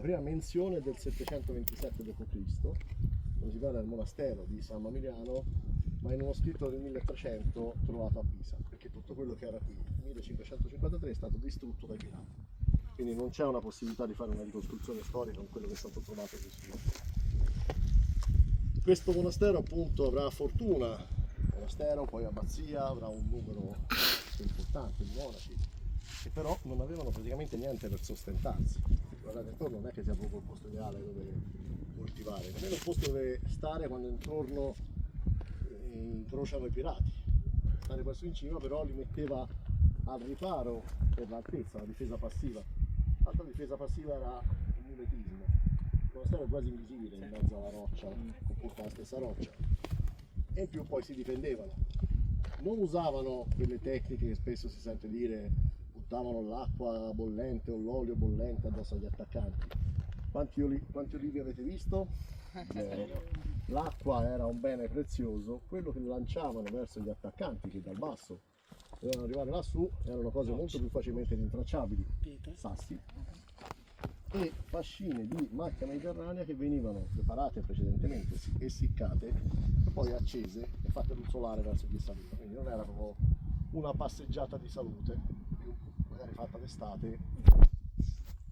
prima menzione è del 727 d.C., dove si parla del monastero di San Maminiano, ma in uno scritto del 1300 trovato a Pisa, perché tutto quello che era qui nel 1553 è stato distrutto dai pirati. Quindi non c'è una possibilità di fare una ricostruzione storica con quello che è stato trovato qui sulla terra. Questo monastero appunto avrà fortuna, monastero, poi abbazia, avrà un numero importante di monaci, che però non avevano praticamente niente per sostentarsi. Guardate, intorno non è che sia proprio il posto ideale dove coltivare, nemmeno il posto dove stare quando intorno incrociano i pirati. Stare qua su in cima però li metteva al riparo per l'altezza, la difesa passiva. L'altra difesa passiva era il muletismo. Il monastero è quasi invisibile in mezzo alla roccia, con tutta la stessa roccia. E in più poi si difendevano. Non usavano quelle tecniche che spesso si sente dire, buttavano l'acqua bollente o l'olio bollente addosso agli attaccanti. Quanti olivi avete visto? L'acqua era un bene prezioso, quello che lanciavano verso gli attaccanti che dal basso dovevano arrivare lassù erano cose molto più facilmente rintracciabili, sassi e fascine di macchia mediterranea che venivano preparate precedentemente, essiccate e poi accese e fatte ruzzolare verso chi saliva. Quindi non era proprio una passeggiata di salute, più magari fatta d'estate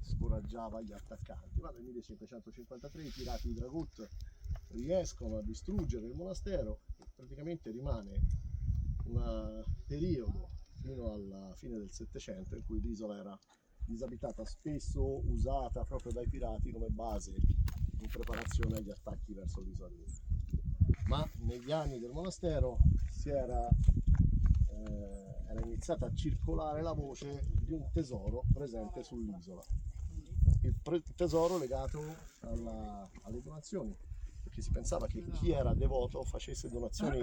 scoraggiava gli attaccanti. Ma nel 1553 i pirati di Dragut riescono a distruggere il monastero e praticamente rimane un periodo fino alla fine del Settecento in cui l'isola era disabitata, spesso usata proprio dai pirati come base in preparazione agli attacchi verso l'isola di Messina. Ma negli anni del monastero era iniziata a circolare la voce di un tesoro presente sull'isola. Il tesoro legato alle donazioni, perché si pensava che chi era devoto facesse donazioni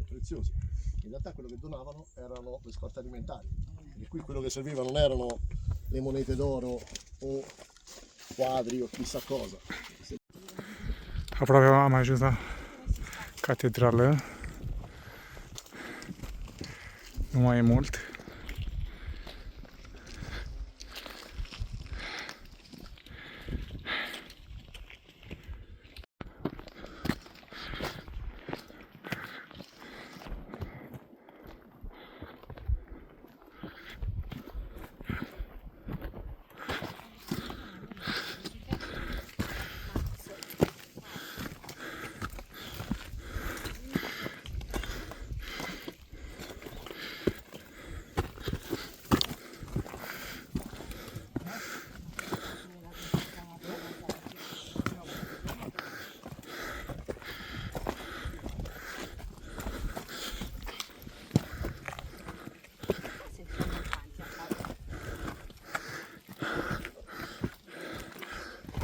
preziose. In realtà quello che donavano erano le scorte alimentari, e qui quello che serviva non erano le monete d'oro o quadri o chissà cosa. Aproape am ajuns la catedrală. Nu mai e mult.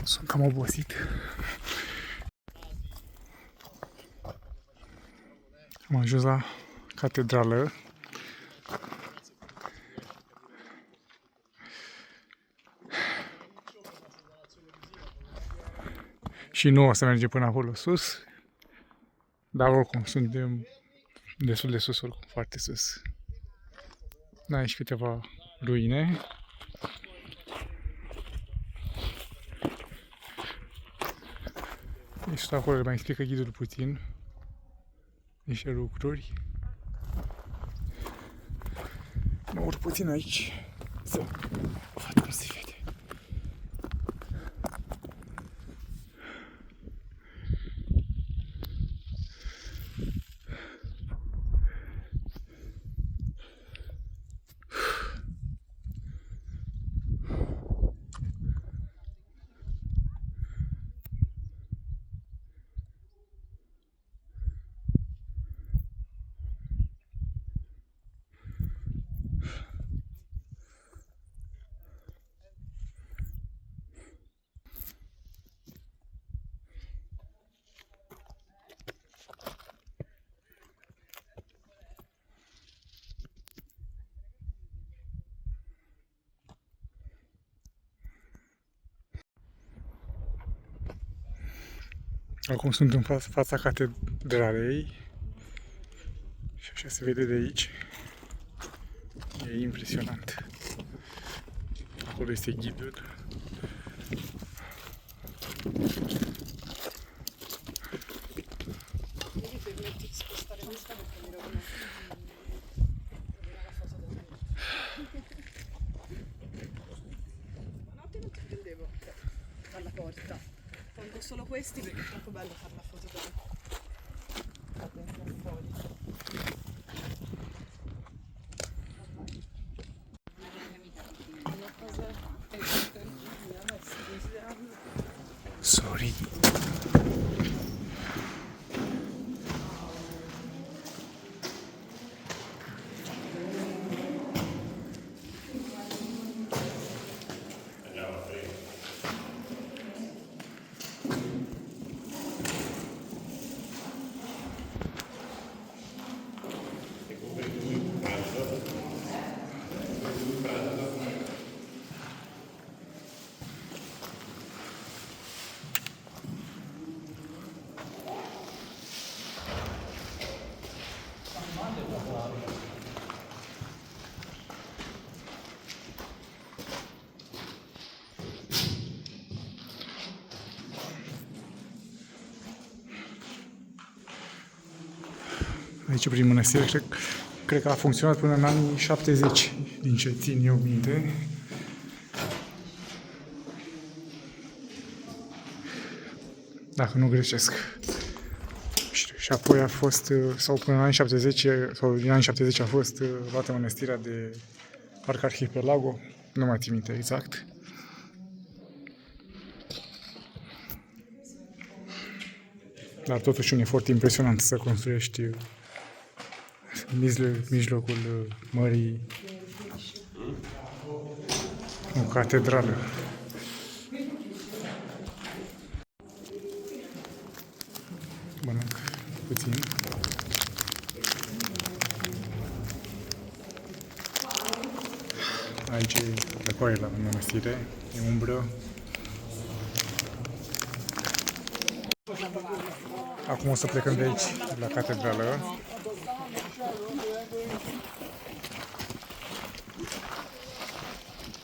Sunt cam obosit. Am ajuns la catedrală. Și nu o să mergem până acolo sus. Dar oricum suntem destul de sus, oricum foarte sus. Aici câteva ruine. Și acolo le mai explică ghidul puțin niște lucruri. Mă urc puțin aici să văd cum se vede. Acum sunt în fața catedralei și așa se vede de aici. E impresionant. Acolo este ghidul. Dalla porta. Tengo solo questi perché è troppo bello fare la foto da fuori. Sorry. aici prin mănăstire, cred că a funcționat până în anii 70, din ce țin eu minte. Dacă nu greșesc. Și apoi a fost, sau până în anii 70, sau din anii 70 a fost luată mănăstirea de Parc Arhipelago, nu mai țin minte exact. Dar totuși un efort impresionant să construiești mijlocul mării o catedrală. Mănânc puțin. Aici e răcoare la mănăstire, e umbră. Acum o să plecăm de aici, la catedrală.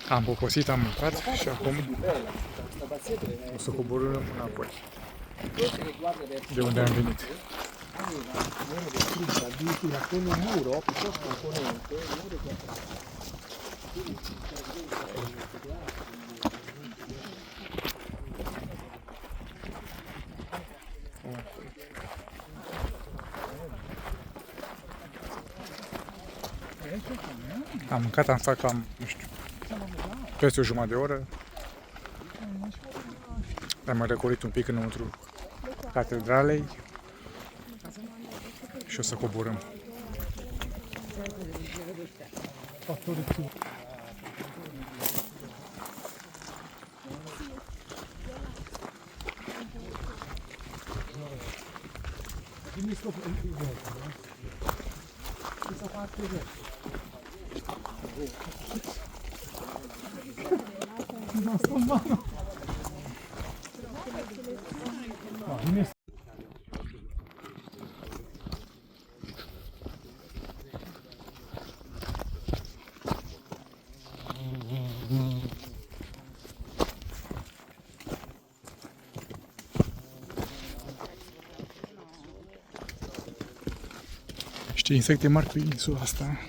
Am poposit, am mâncat și acum o să coborâm înapoi, de unde am venit. Addirittura con un muro piuttosto imponente, un muro che Am mâncat, am stat cam, nu știu, peste o jumătate de oră. Am mai răcorit un pic înăuntru catedralei și o să coborâm. Ce insecte mari pe insula asta.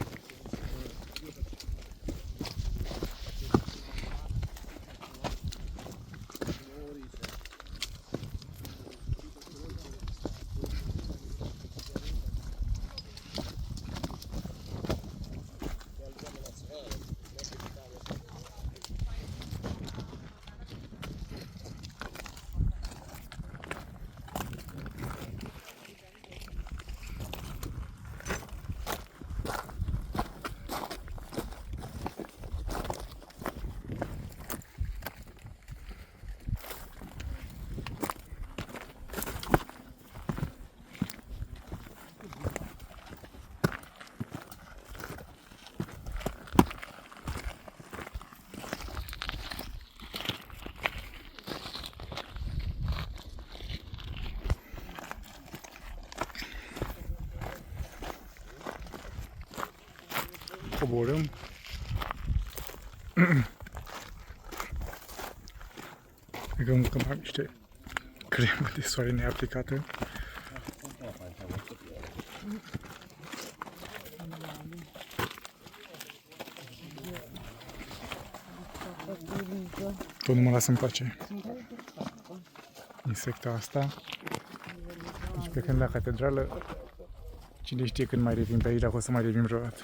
Coborâm. Cred că mâncăm niște cremă de soare neaplicată. Tot nu mă lasă în pace insecta asta. Deci plecând la catedrală, cine știe când mai revin pe aici, dacă o să mai revin vreodată.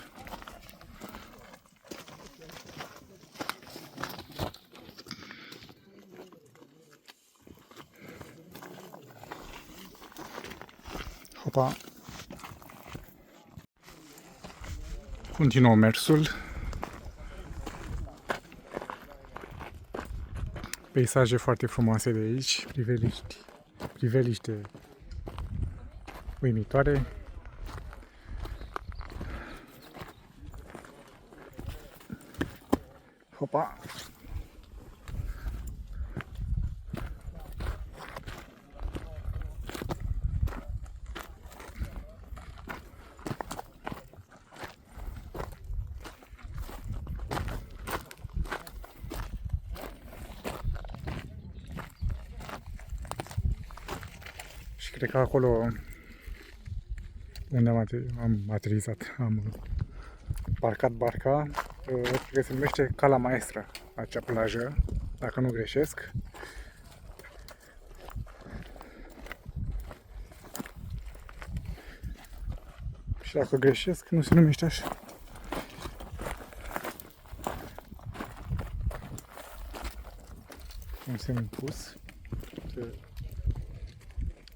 Hopa! Continuăm mersul. Peisaje foarte frumoase de aici, priveliște uimitoare. Hopa! Și cred că acolo unde am aterizat, am parcat barca, cred că se numește Cala Maestra, acea plajă, dacă nu greșesc. Și dacă greșesc, nu se numește așa. Un semn pus.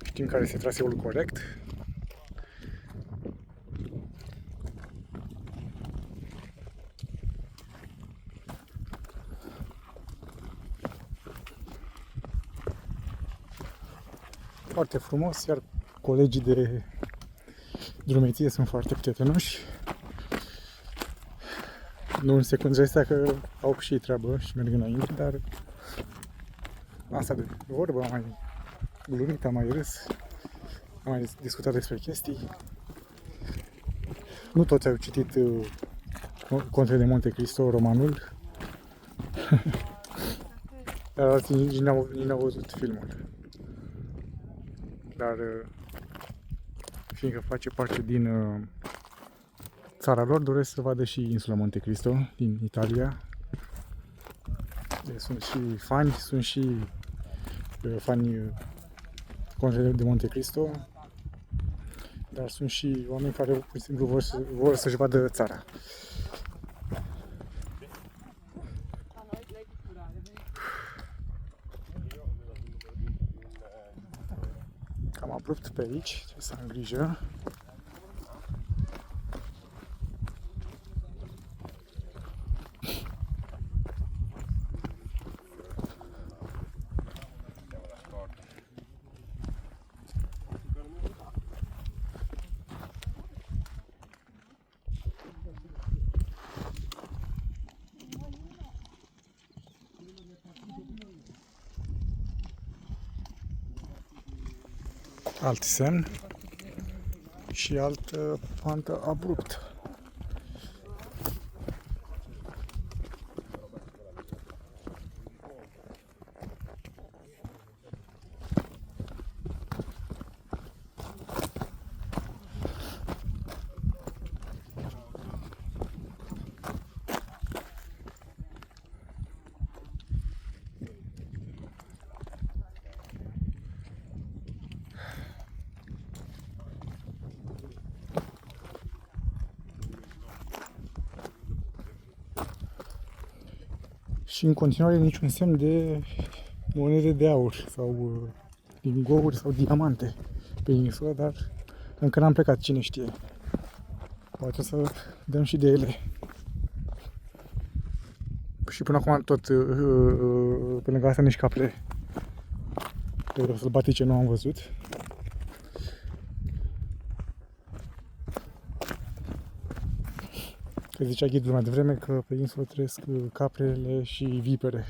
Știm care este traseul corect. Foarte frumos, iar colegii de drumeție sunt foarte prietenoși. Nu în secundele astea că au și ei treabă și merg înainte, dar asta de vorbă, am mai glumit, am mai râs, am mai discutat despre chestii. Nu toți au citit Conte de Monte Cristo, romanul, dar alții nici n-au văzut filmul. Dar fiindcă face parte din țara lor, doresc să vadă și insula Monte Cristo din Italia. Sunt și fani, sunt și fani Conte de Monte Cristo, dar sunt și oameni care pur și simplu vor să-și vadă țara. Cam abrupt pe aici, trebuie să am grijă. Alt semn și altă pantă abruptă. Și în continuare niciun semn de monede de aur sau lingouri sau diamante pe insulă, dar încă n-am plecat, cine știe. Poate să dăm și de ele. Și până acum tot pe lângă asta nici caple sălbatice nu am văzut. Că zicea ghidul mai devreme că pe insulă trăiesc caprele și vipere.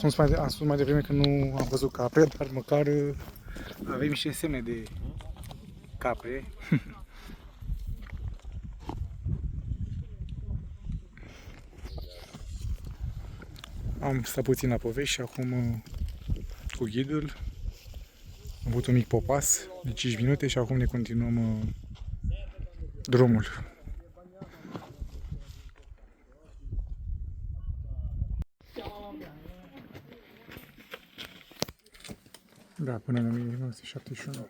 Am spus mai devreme că nu am văzut capre, dar măcar avem niște semne de capre. Am stat puțin la povești și acum cu ghidul am avut un mic popas de 5 minute și acum ne continuăm drumul. Da, până în 1971.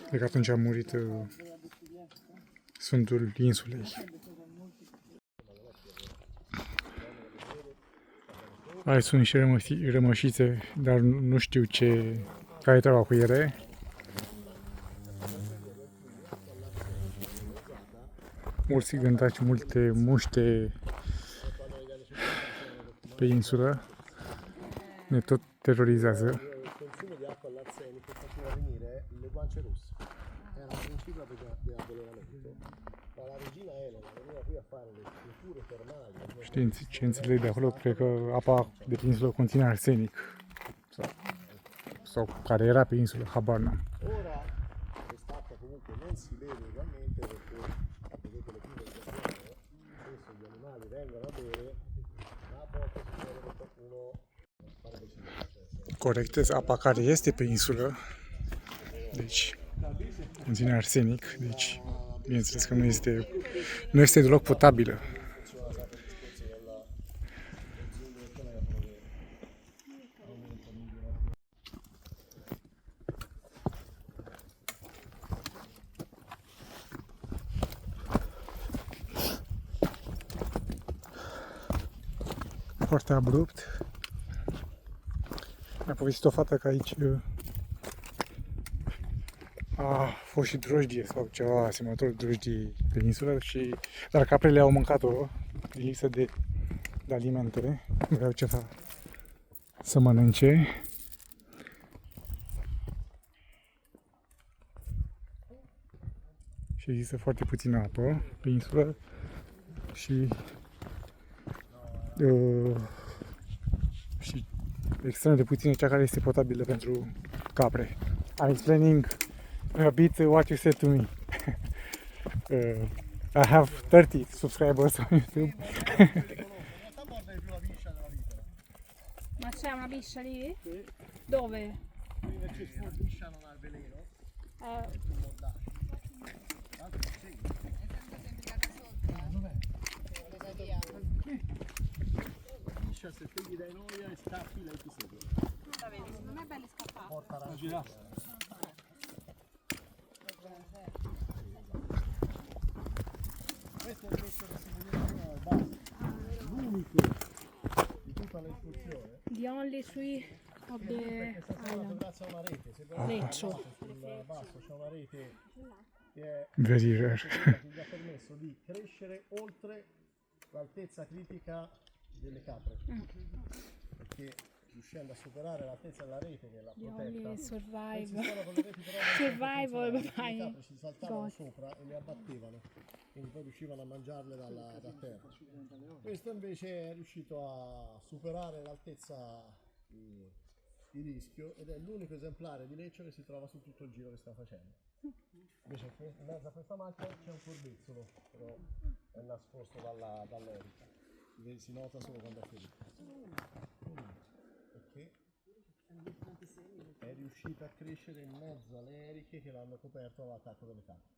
Cred că atunci a murit Sfântul Insulei. Aici sunt niște rămășițe, dar nu știu care treaba cu ele. Mulți gândaci, multe muște pe insulă. Ne tot terorizează. Il consumo di acqua all'arsenico faceva venire le guance rosse. era un principio di avvelenamento, ma la regina Elena veniva qui a fare le culture termali. Științele de acolo cred că apa de pe insulă conține arsenic. Sau care era pe insulă, habar n-am. Ora quest'acqua comunque non si beve ugualmente perché vedete le pive che abbiamo, spesso gli animali vengono a bere, ma a volte succede che qualcuno fare così. Corectez apa care este pe insulă. Deci conține arsenic, deci bineînțeles că nu este deloc potabilă. Foarte abrupt. Mi-a povestit o fată că aici a fost și drojdie sau ceva asemănător drojdie pe insulă, dar caprele au mâncat-o din lipsă de alimente, vreau ceva să mănânce. Și există foarte puțină apă pe insulă și extrem de puțină cea care este potabilă pentru capre. I'm explaining a bit what you said to me. I have 30 subscribers on YouTube. Ma c'è una biscia lì? Dove? Biscia non ha il veleno, biscia se te gli dai noia e scappi lei ti segue. Non è bello scappare. Porta la questo è il posto che si vedeva al bar, l'unico di tutta l'escursione. The only tree of the Perché sta salvato grazie a una rete, se guardate Leccio. sul basso c'è una rete che è Very rare. che gli ha permesso di crescere oltre l'altezza critica delle capre, perché riuscendo a superare l'altezza della rete che la the protetta, only survive. esistevano con le reti però non Survival, funzionavano, vai. le capre ci saltavano God. sopra e le abbattevano, quindi poi riuscivano a mangiarle da terra. Questo invece è riuscito a superare l'altezza di rischio ed è l'unico esemplare di leccio che si trova su tutto il giro che sta facendo. Invece in mezzo a questa macchia c'è un corbezzolo, però è nascosto dall'erica, si nota solo quando è ferito. Perché è riuscita a crescere in mezzo alle eriche che l'hanno coperto dall'attacco delle capre.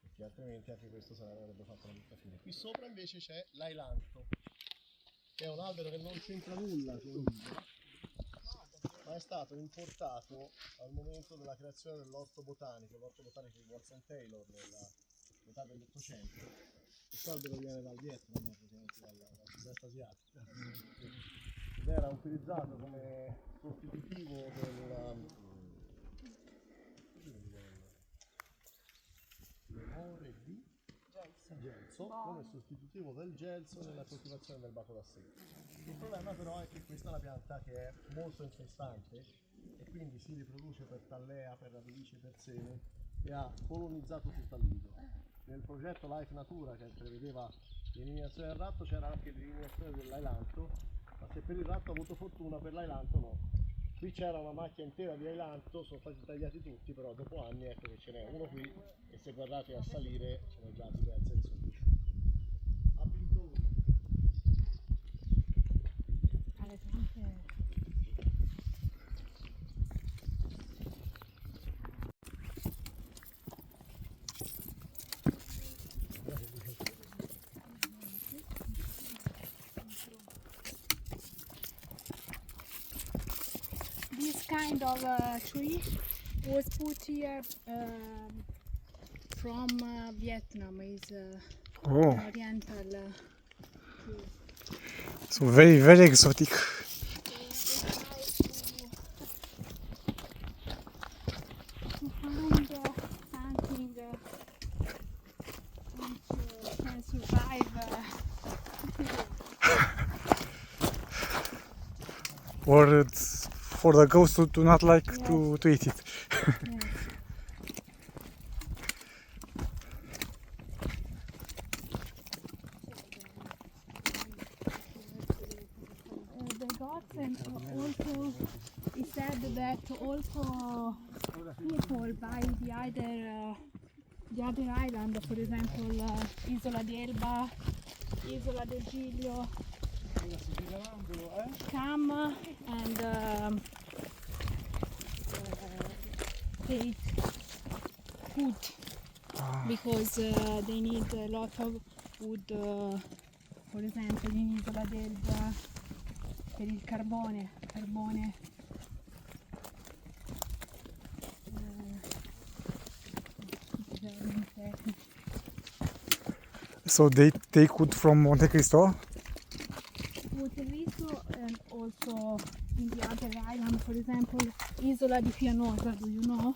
Perché altrimenti anche questo se l'avrebbe fatto una brutta fine. Qui sopra invece c'è l'ailanto, che è un albero che non c'entra nulla con l'isola, ma è stato importato al momento della creazione dell'orto botanico di Watson Taylor nella metà dell'Ottocento. Questo albero viene dal Vietnam, praticamente dal sud-est asiatico, ed era utilizzato come sostitutivo del lemore di gelso, come sostitutivo del gelso nella coltivazione del baco da seta. Il problema però è che questa è una pianta che è molto infestante e quindi si riproduce per tallea, per radici, per seme e ha colonizzato tutta l'isola. Nel progetto Life Natura che prevedeva l'eliminazione del ratto c'era anche l'eliminazione dell'ailanto, ma se per il ratto ha avuto fortuna, per l'ailanto no. Qui c'era una macchia intera di ailanto, sono stati tagliati tutti, però dopo anni ecco che ce n'è uno qui e se guardate a salire ce n'è già diverse che sono cresciute. Ha vinto uno. This kind of tree was put here from Vietnam. Is Oh, oriental. so very, very exotic. To find something which can survive. Or for the ghost to not like to eat it. by the other island, for example, Isola di Elba, Isola del Giglio. Come and take food because they need a lot of wood, for example in Isola d'Elba per il carbone. So they take wood from Monte Cristo? Monte Cristo and also in the other island, for example, Isola di Pianosa, do you know?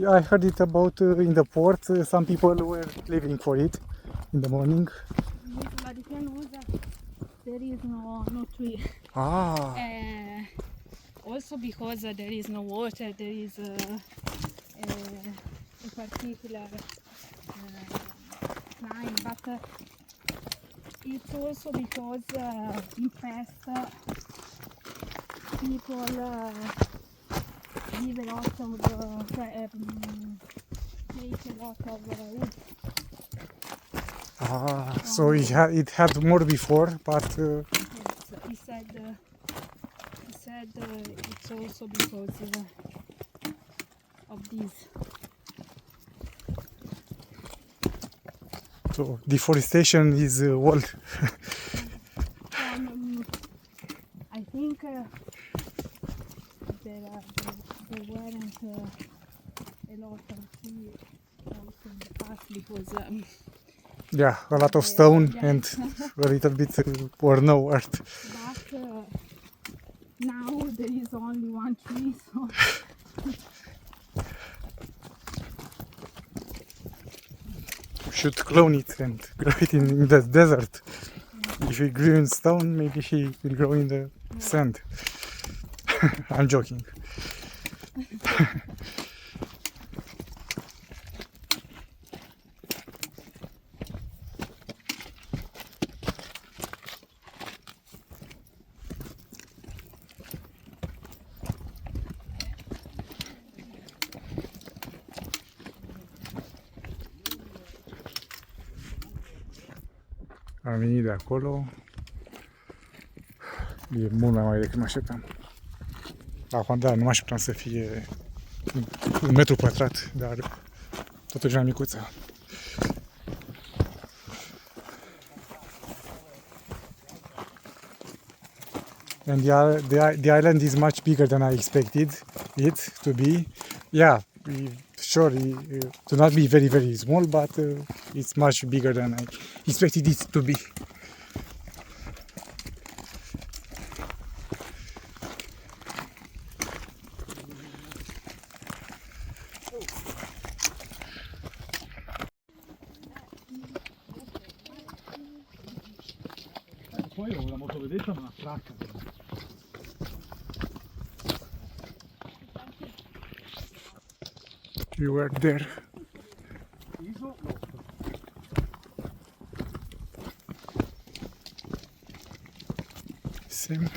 I heard it about in the port, some people were living for it in the morning. In Isola di Pianosa there is no tree. Ah, Also because there is no water, there is a particular climate, but it's also because in past people give a lot of make a lot of wood. so it had more before, but Yes, he said it's also because of this. so deforestation is world. I think there weren't a lot of trees also in the past because Yeah, a lot of stone yeah. and a little bit or no earth. but now there is only one tree, so Should clone it and grow it in the desert. If he grew in stone, maybe he will grow in the sand. I'm joking. Am venit de acolo. E mult mai mare decât mă așteptam. Acum, da, nu mă așteptam să fie 1 metru pătrat, dar totuși mai micuță. And the island is much bigger than I expected it to be. Yeah, sure, to not be very, very small, but it's much bigger than I expected it to be. Poi ho la motovedetta ma fracca. You were there. Same.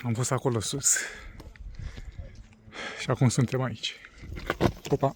Am fost acolo sus și acum suntem aici. Opa!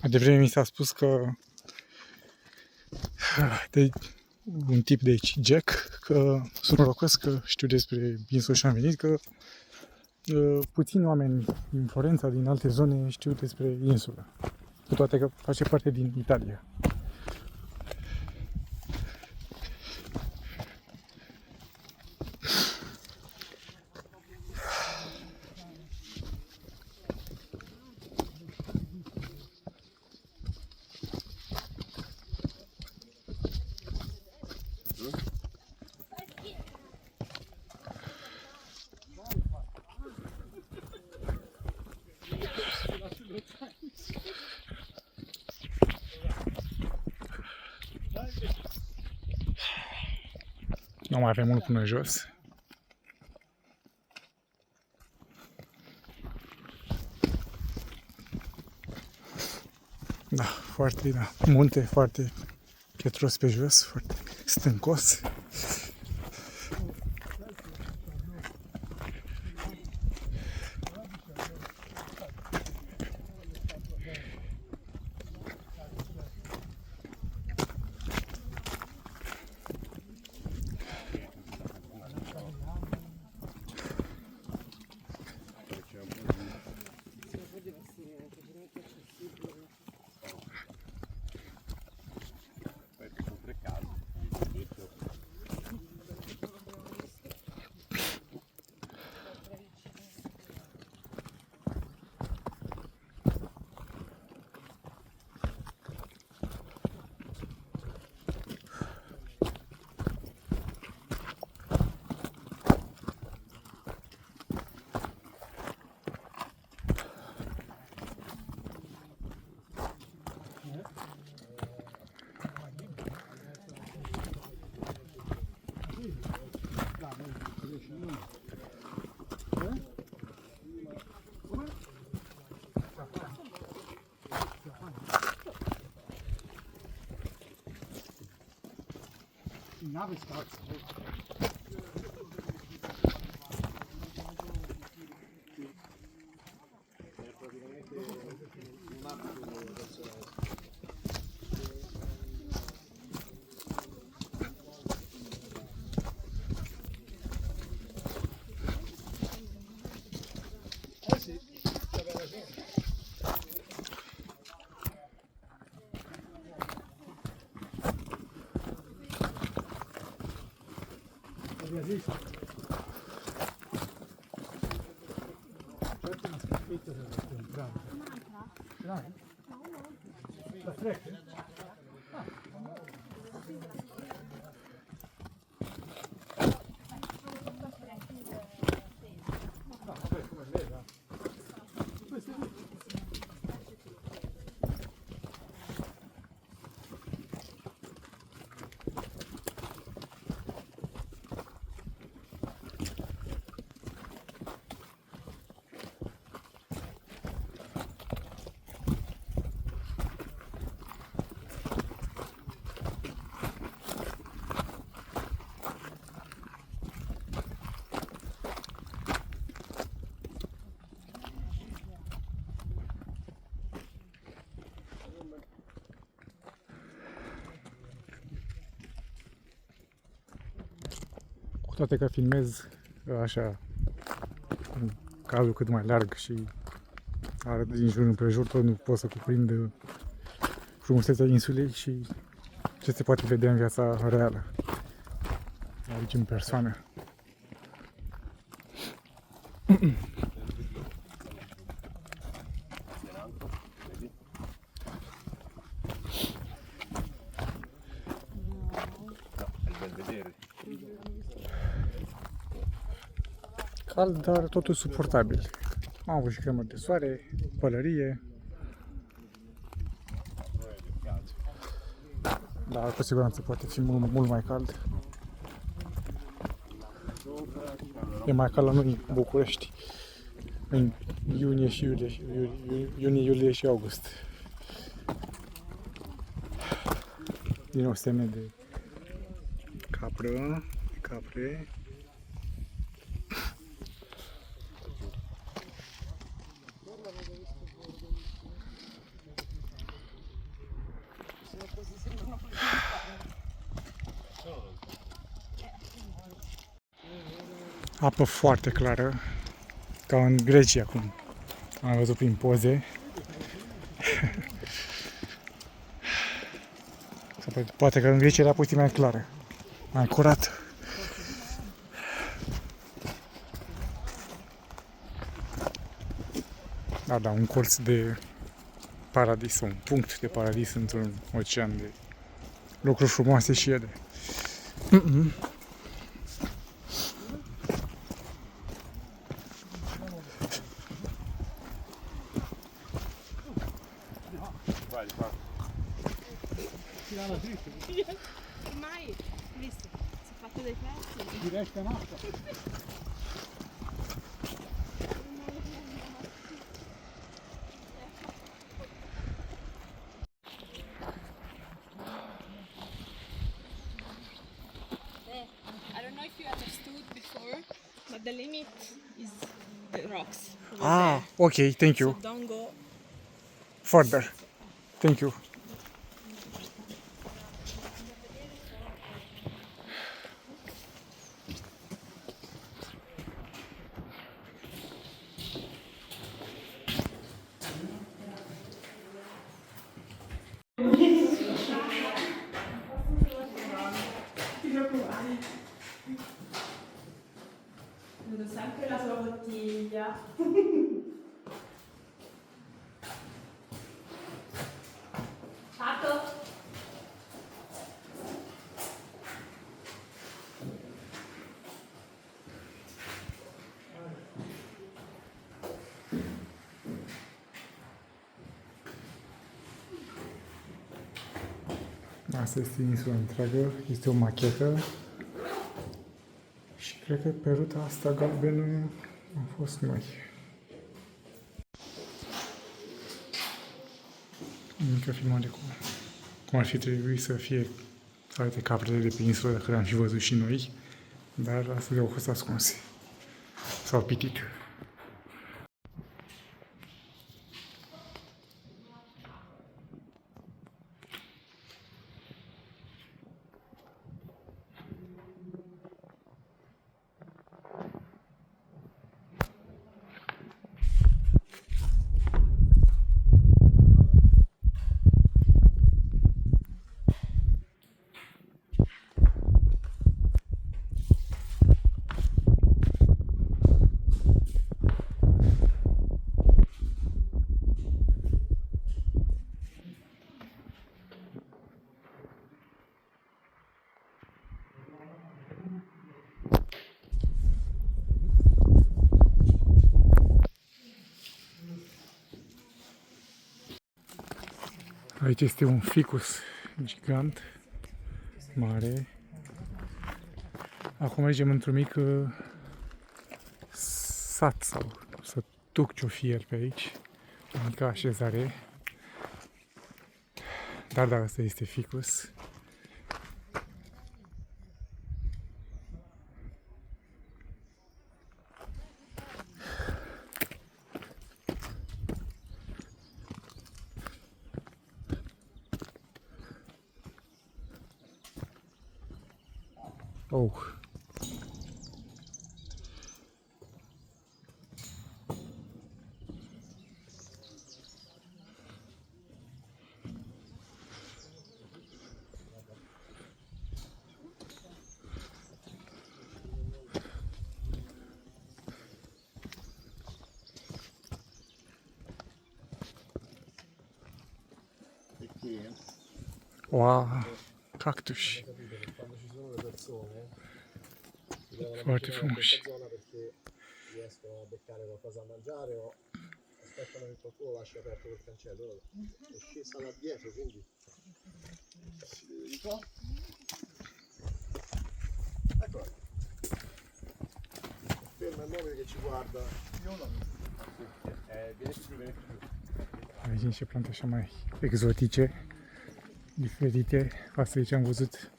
Mai devreme mi s-a spus că De un tip de aici, Jack, că sunt norocos că știu despre insulă și am venit, că puțini oameni din Florența, din alte zone, știu despre insulă. Cu toate că face parte din Italia. Nu mai avem mult până jos. Da, foarte, da. Munte foarte pietros pe jos, foarte stâncos. Nave scarsa. Cu toate că filmez așa în cadru cât mai larg și arăt din jur împrejur, tot nu pot să cuprind frumusețea insulei și ce se poate vedea în viața reală aici în persoană. Cald, dar totul suportabil. Am avut și cremă de soare, pălărie. Dar cu siguranță poate fi mult mai cald. E mai cald la noi în București în iunie și iulie și august. Din nou semne de capre. Apă foarte clară, ca în Grecia, cum am văzut prin poze. Sau poate că în Grecia era puțin mai clară, mai curată. Da, un colț de paradis, un punct de paradis într-un ocean de lucruri frumoase și ele. Ormai, visto, si è fatto dei pezzi. Direct în apă. I don't know if you understood before, but the limit is the rocks. over Ah, there. ok, thank you. So don't go. Further. Thank you. Vedo sempre la sua bottiglia. Tato? Asta este insula întreagă, este o machetă și cred că pe ruta asta galbenă am fost noi. Mică filmare cum ar fi trebuit să fie toate caprele de pe insulă, dacă le-am fi văzut și noi, dar astăzi au fost ascunse. S-au pitit. Aici este un ficus gigant, mare. Acum mergem într-un mic sat sau sătuc ce-o fi el pe aici. O mică așezare. Dar da, asta este ficus. Oh. Wow, cactus. Quando ci sono le persone si devono Forte avvicinare a frumoși. questa zona perché riescono a beccare qualcosa da mangiare o aspettano che qualcuno lasci aperto quel cancello. È scesa là dietro, quindi si vede di qua. Eccola. Ferma il mobile che ci guarda. Viene più. Aici niște plante așa mai exotice, diferite față de ce am văzut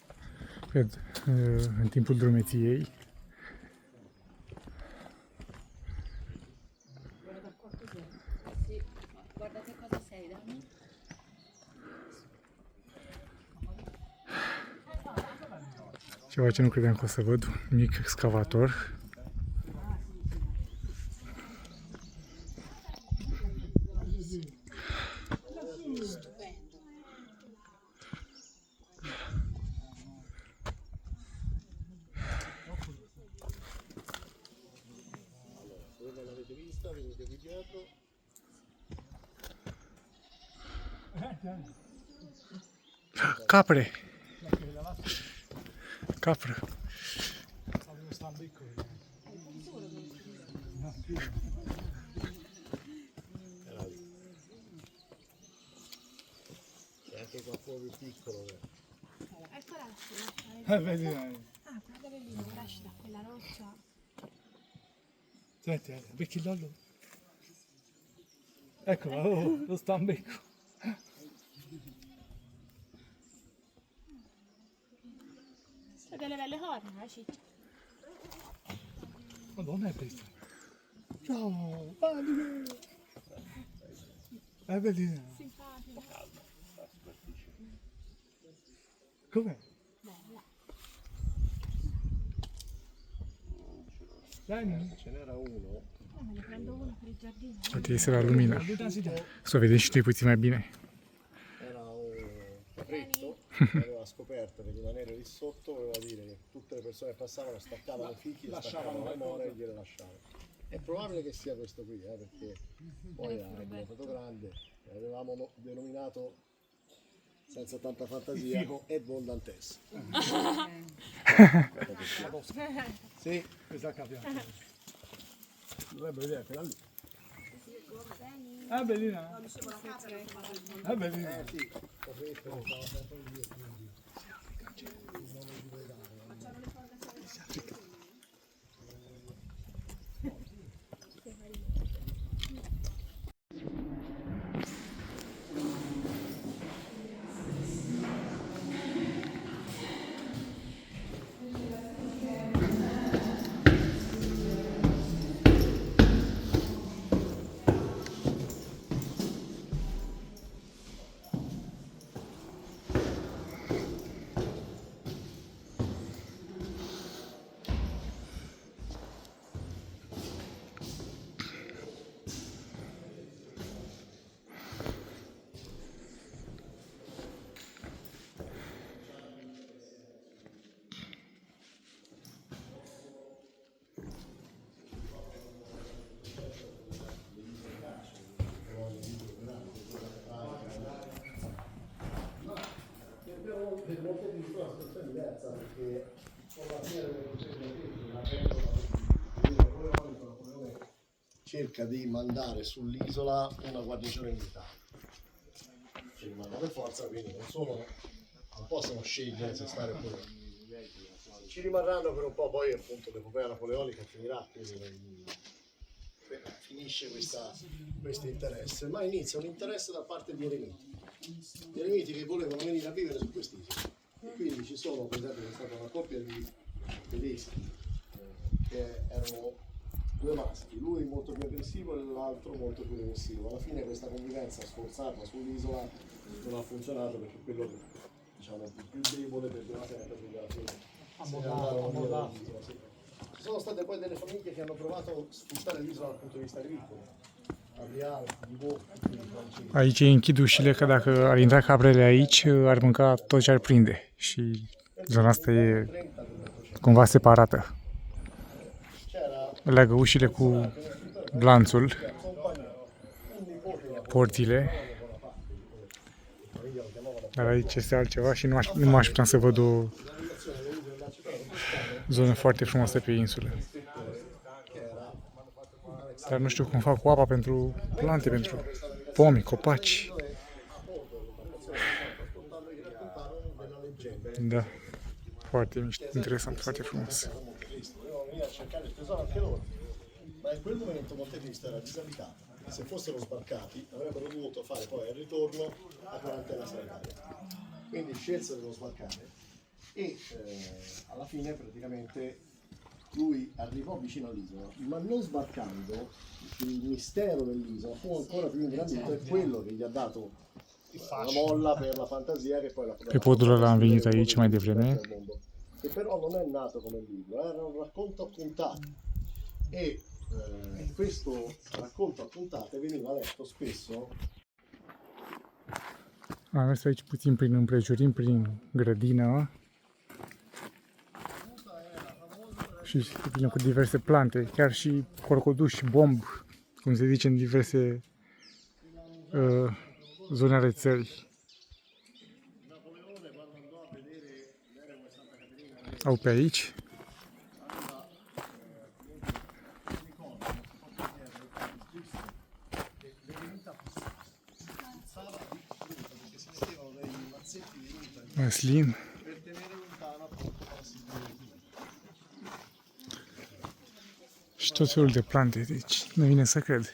în timpul drumeției. Guardate cosa sei, Dani. Ceva ce nu credeam că o să văd, un mic excavator. Come l'avete vista, venite qui dietro. Capre! Capră! C'è anche qualcuno più piccolo. Eccola Vedi, Ah, guardate lì, lasci da quella roccia. senti, becchi l'ollo. Eccola, oh, lo stambecco. C'è delle belle corna, ciccia. Madonna, è questa. Ciao, Valerie! È bellina. Simpatica. Com'è? Dai, Ce n'era uno. Me ne prendo una per il giardino. Uite, se la lumina. Să o vedem și noi puțin mai bine. Era un capretto che aveva scoperto che rimanere lì sotto voleva dire che tutte le persone che passavano staccavano i fichi, staccavano le more e gliele lasciavano. È probabile che sia questo qui, perché poi era diventato grande, l'avevamo denominato senza tanta fantasia Edmond Dantes. Sì, Questa capiamo. dovrebbe vedere appena lì. È bellina. È bellina. Sì, capretto che stava sempre lì e quindi per molte di una situazione diversa perché con la fine delle Napoleone cerca di mandare sull'isola una guarnigione militare che li manda per forza, quindi non possono scegliere se stare oppure no. Ci rimarranno per un po', poi appunto l'epopea napoleonica finirà, quindi finisce questo interesse, ma inizia un interesse da parte di eremiti. Gli eremiti che volevano venire a vivere su quest'isola. E quindi ci sono, per esempio, c'è stata una coppia di tedeschi che erano due maschi, lui molto più aggressivo e l'altro molto più regressivo. Alla fine questa convivenza sforzata sull'isola non ha funzionato perché quello che diciamo più debole perdeva sempre quindi alla fine. Ci sono state poi delle famiglie che hanno provato a sfruttare l'isola dal punto di vista agricolo. Aici închid ușile că dacă ar intra caprele aici, ar mânca tot ce ar prinde. Și zona asta e cumva separată. Leagă ușile cu glanțul, porțile. Dar aici este altceva și nu m-aș putea să văd o zonă foarte frumoasă pe insulă. Dar nu știu cum fac cu apa pentru plante, pentru pomi, copaci. Da, foarte interesant, foarte frumos. Ma in quel momento Monte Cristo era disabitato. Se fossero sbarcati avrebbero dovuto fare poi il ritorno a quarantena sanitaria. Quindi scelsero di non sbarcare e alla fine praticamente lui arrivò vicino all'isola, ma non sbarcando il mistero dell'isola fu ancora più ingrandito e quello che gli ha dato la molla per la fantasia che poi la Pe podul ăla am venit aici mai devreme che però non è nato come libro, era un racconto a puntate e questo racconto a puntate veniva letto spesso. Am mers aici puțin prin împrejurim, prin grădină și vine cu diverse plante, chiar și corcoduși, bomb, cum se zice în diverse zone ale țării. Au pe aici. Măslin. Și tot felul de plante, deci nu vine să cred.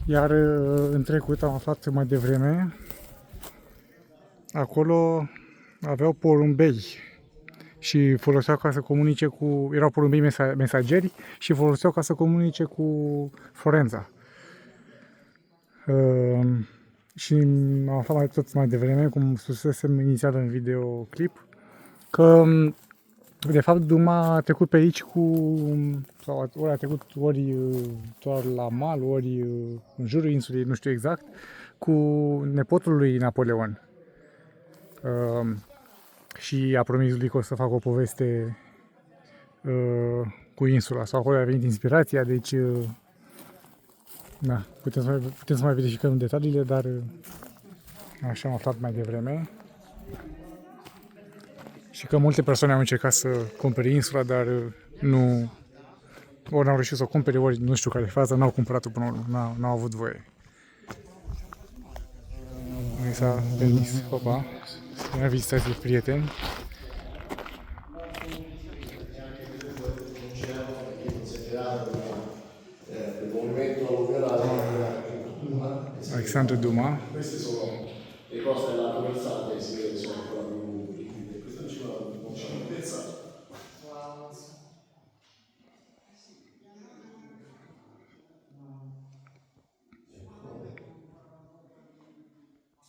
Iar în trecut am aflat mai devreme, acolo aveau porumbei și foloseau ca să comunice cu... erau porumbei mesageri și foloseau ca să comunice cu forenza. Și am aflat mai devreme, cum spusesem inițial în videoclip, că de fapt Duma a trecut pe aici sau ori a trecut ori doar la mal, ori în jurul insulei, nu știu exact, cu nepotul lui Napoleon. Și a promis lui că o să facă o poveste cu insula, sau acolo a venit inspirația, deci da, putem să mai verificăm detaliile, dar așa am aflat mai devreme. Și că multe persoane au încercat să cumpere insula, dar nu, ori n-au reușit să o cumpere, ori nu știu care e faza, n-au cumpărat-o până la urmă, n-au avut voie. Mi s-a permis, opa, să ne vizitați de prieteni. Alexandru Duma. Queste sono le cose dell'alto versante che si vede sono ancora più liquide. Questa non c'è un'altezza.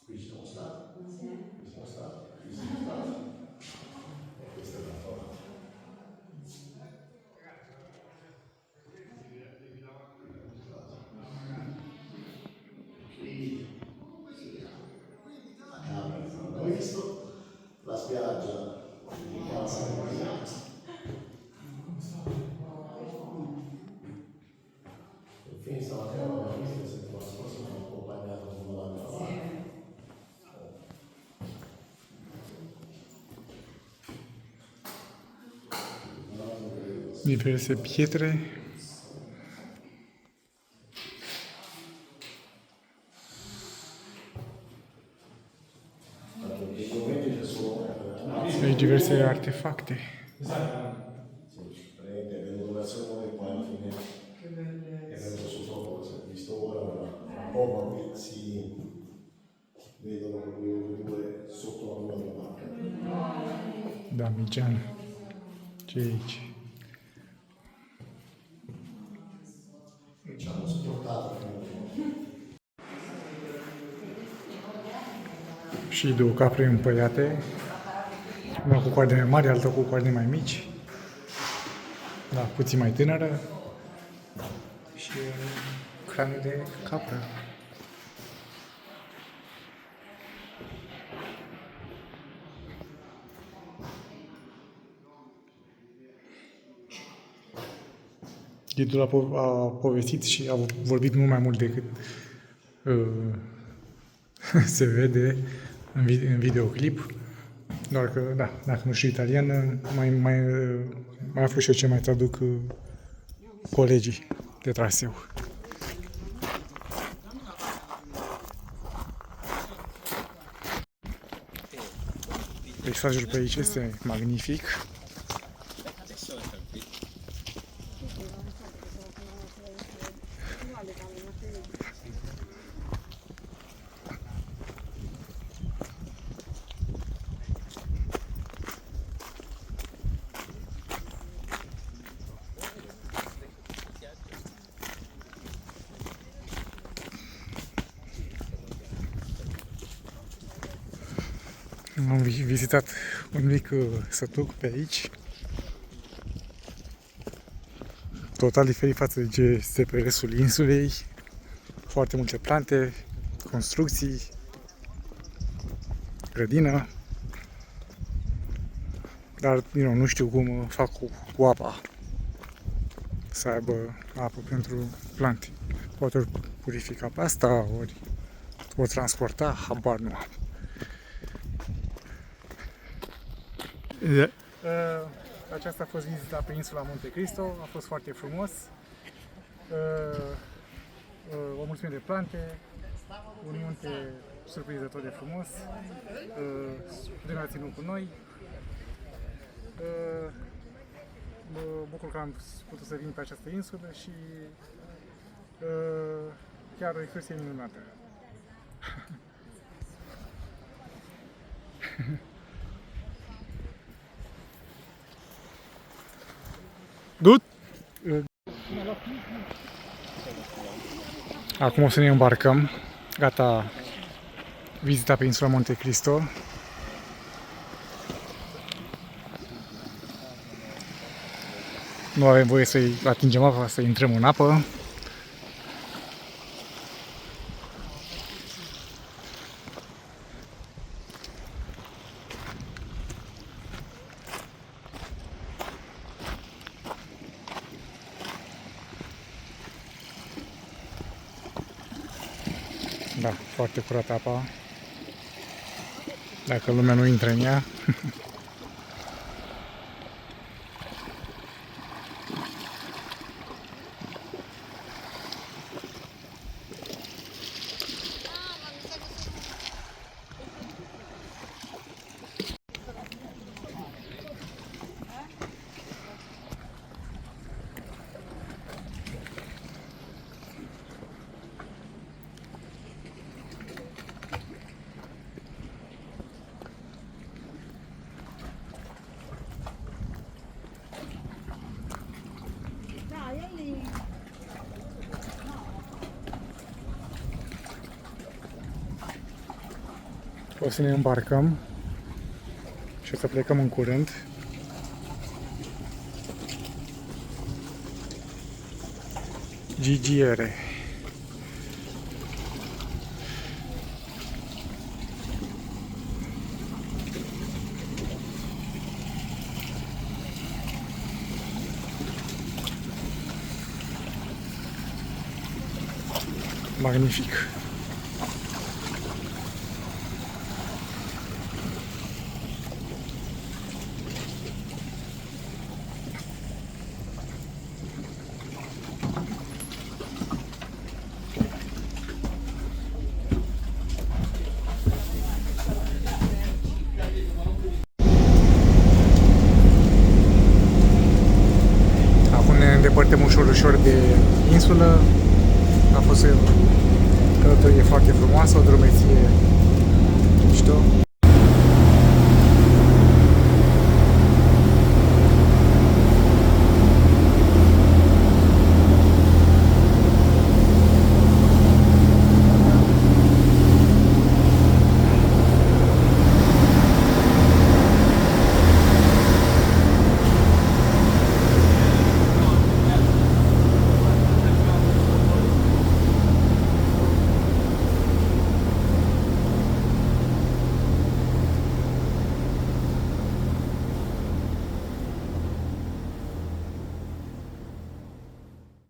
Qui ci siamo stati, qui siamo stati, qui siamo stati. E questa è la foto. Abbiamo visto la spiaggia di casa fine stamattina l'abbiamo visto e settimana scorsa mi hanno accompagnato fino dall'altra parte. Diverse pietre. E diverse artefacte. È venuto verso noi e poi alla fine è venuto sul sopra, si è visto ora, ma poco qui si vedono proprio le due sotto la prima della barca. Damigian. Ce e aici? E ci hanno supportato fino a și două capre împăiate. Una cu coarde mai mari, alta cu coarde mai mici. Da, puțin mai tânără. Și craniu de capră. Ghidul a povestit și a vorbit mult mai mult decât se vede în videoclip. Doar că, da, dacă nu știu italiană, mai aflu și eu ce mai traduc colegii de traseu. Peisajul pe aici este magnific. Am vizitat un mic sătuc pe aici, total diferit față de ce este pe restul insulei. Foarte multe plante, construcții, grădină, dar din nou, nu știu cum fac cu apa, să aibă apă pentru plante. Poate ori purifica pe asta, ori o transporta, habar nu am. Aceasta a fost vizita pe insula Monte Cristo, a fost foarte frumos. O mulțime de plante, un munte surprinzător de frumos. Puteți ținut cu noi. Mă bucur că am putut să vin pe această insulă și chiar o excursie minunată. Good. Acum o să ne îmbarcăm. Gata vizita pe insula Monte Cristo. Nu avem voie să-i atingem apa, să intrăm în apă. Da, foarte curată apa. Dacă lumea nu intră în ea. O să ne îmbarcăm și o să plecăm în curând. Gigiere. Magnific. Îndepărtăm ușor de insulă. A fost o călătorie foarte frumoasă, o drumeție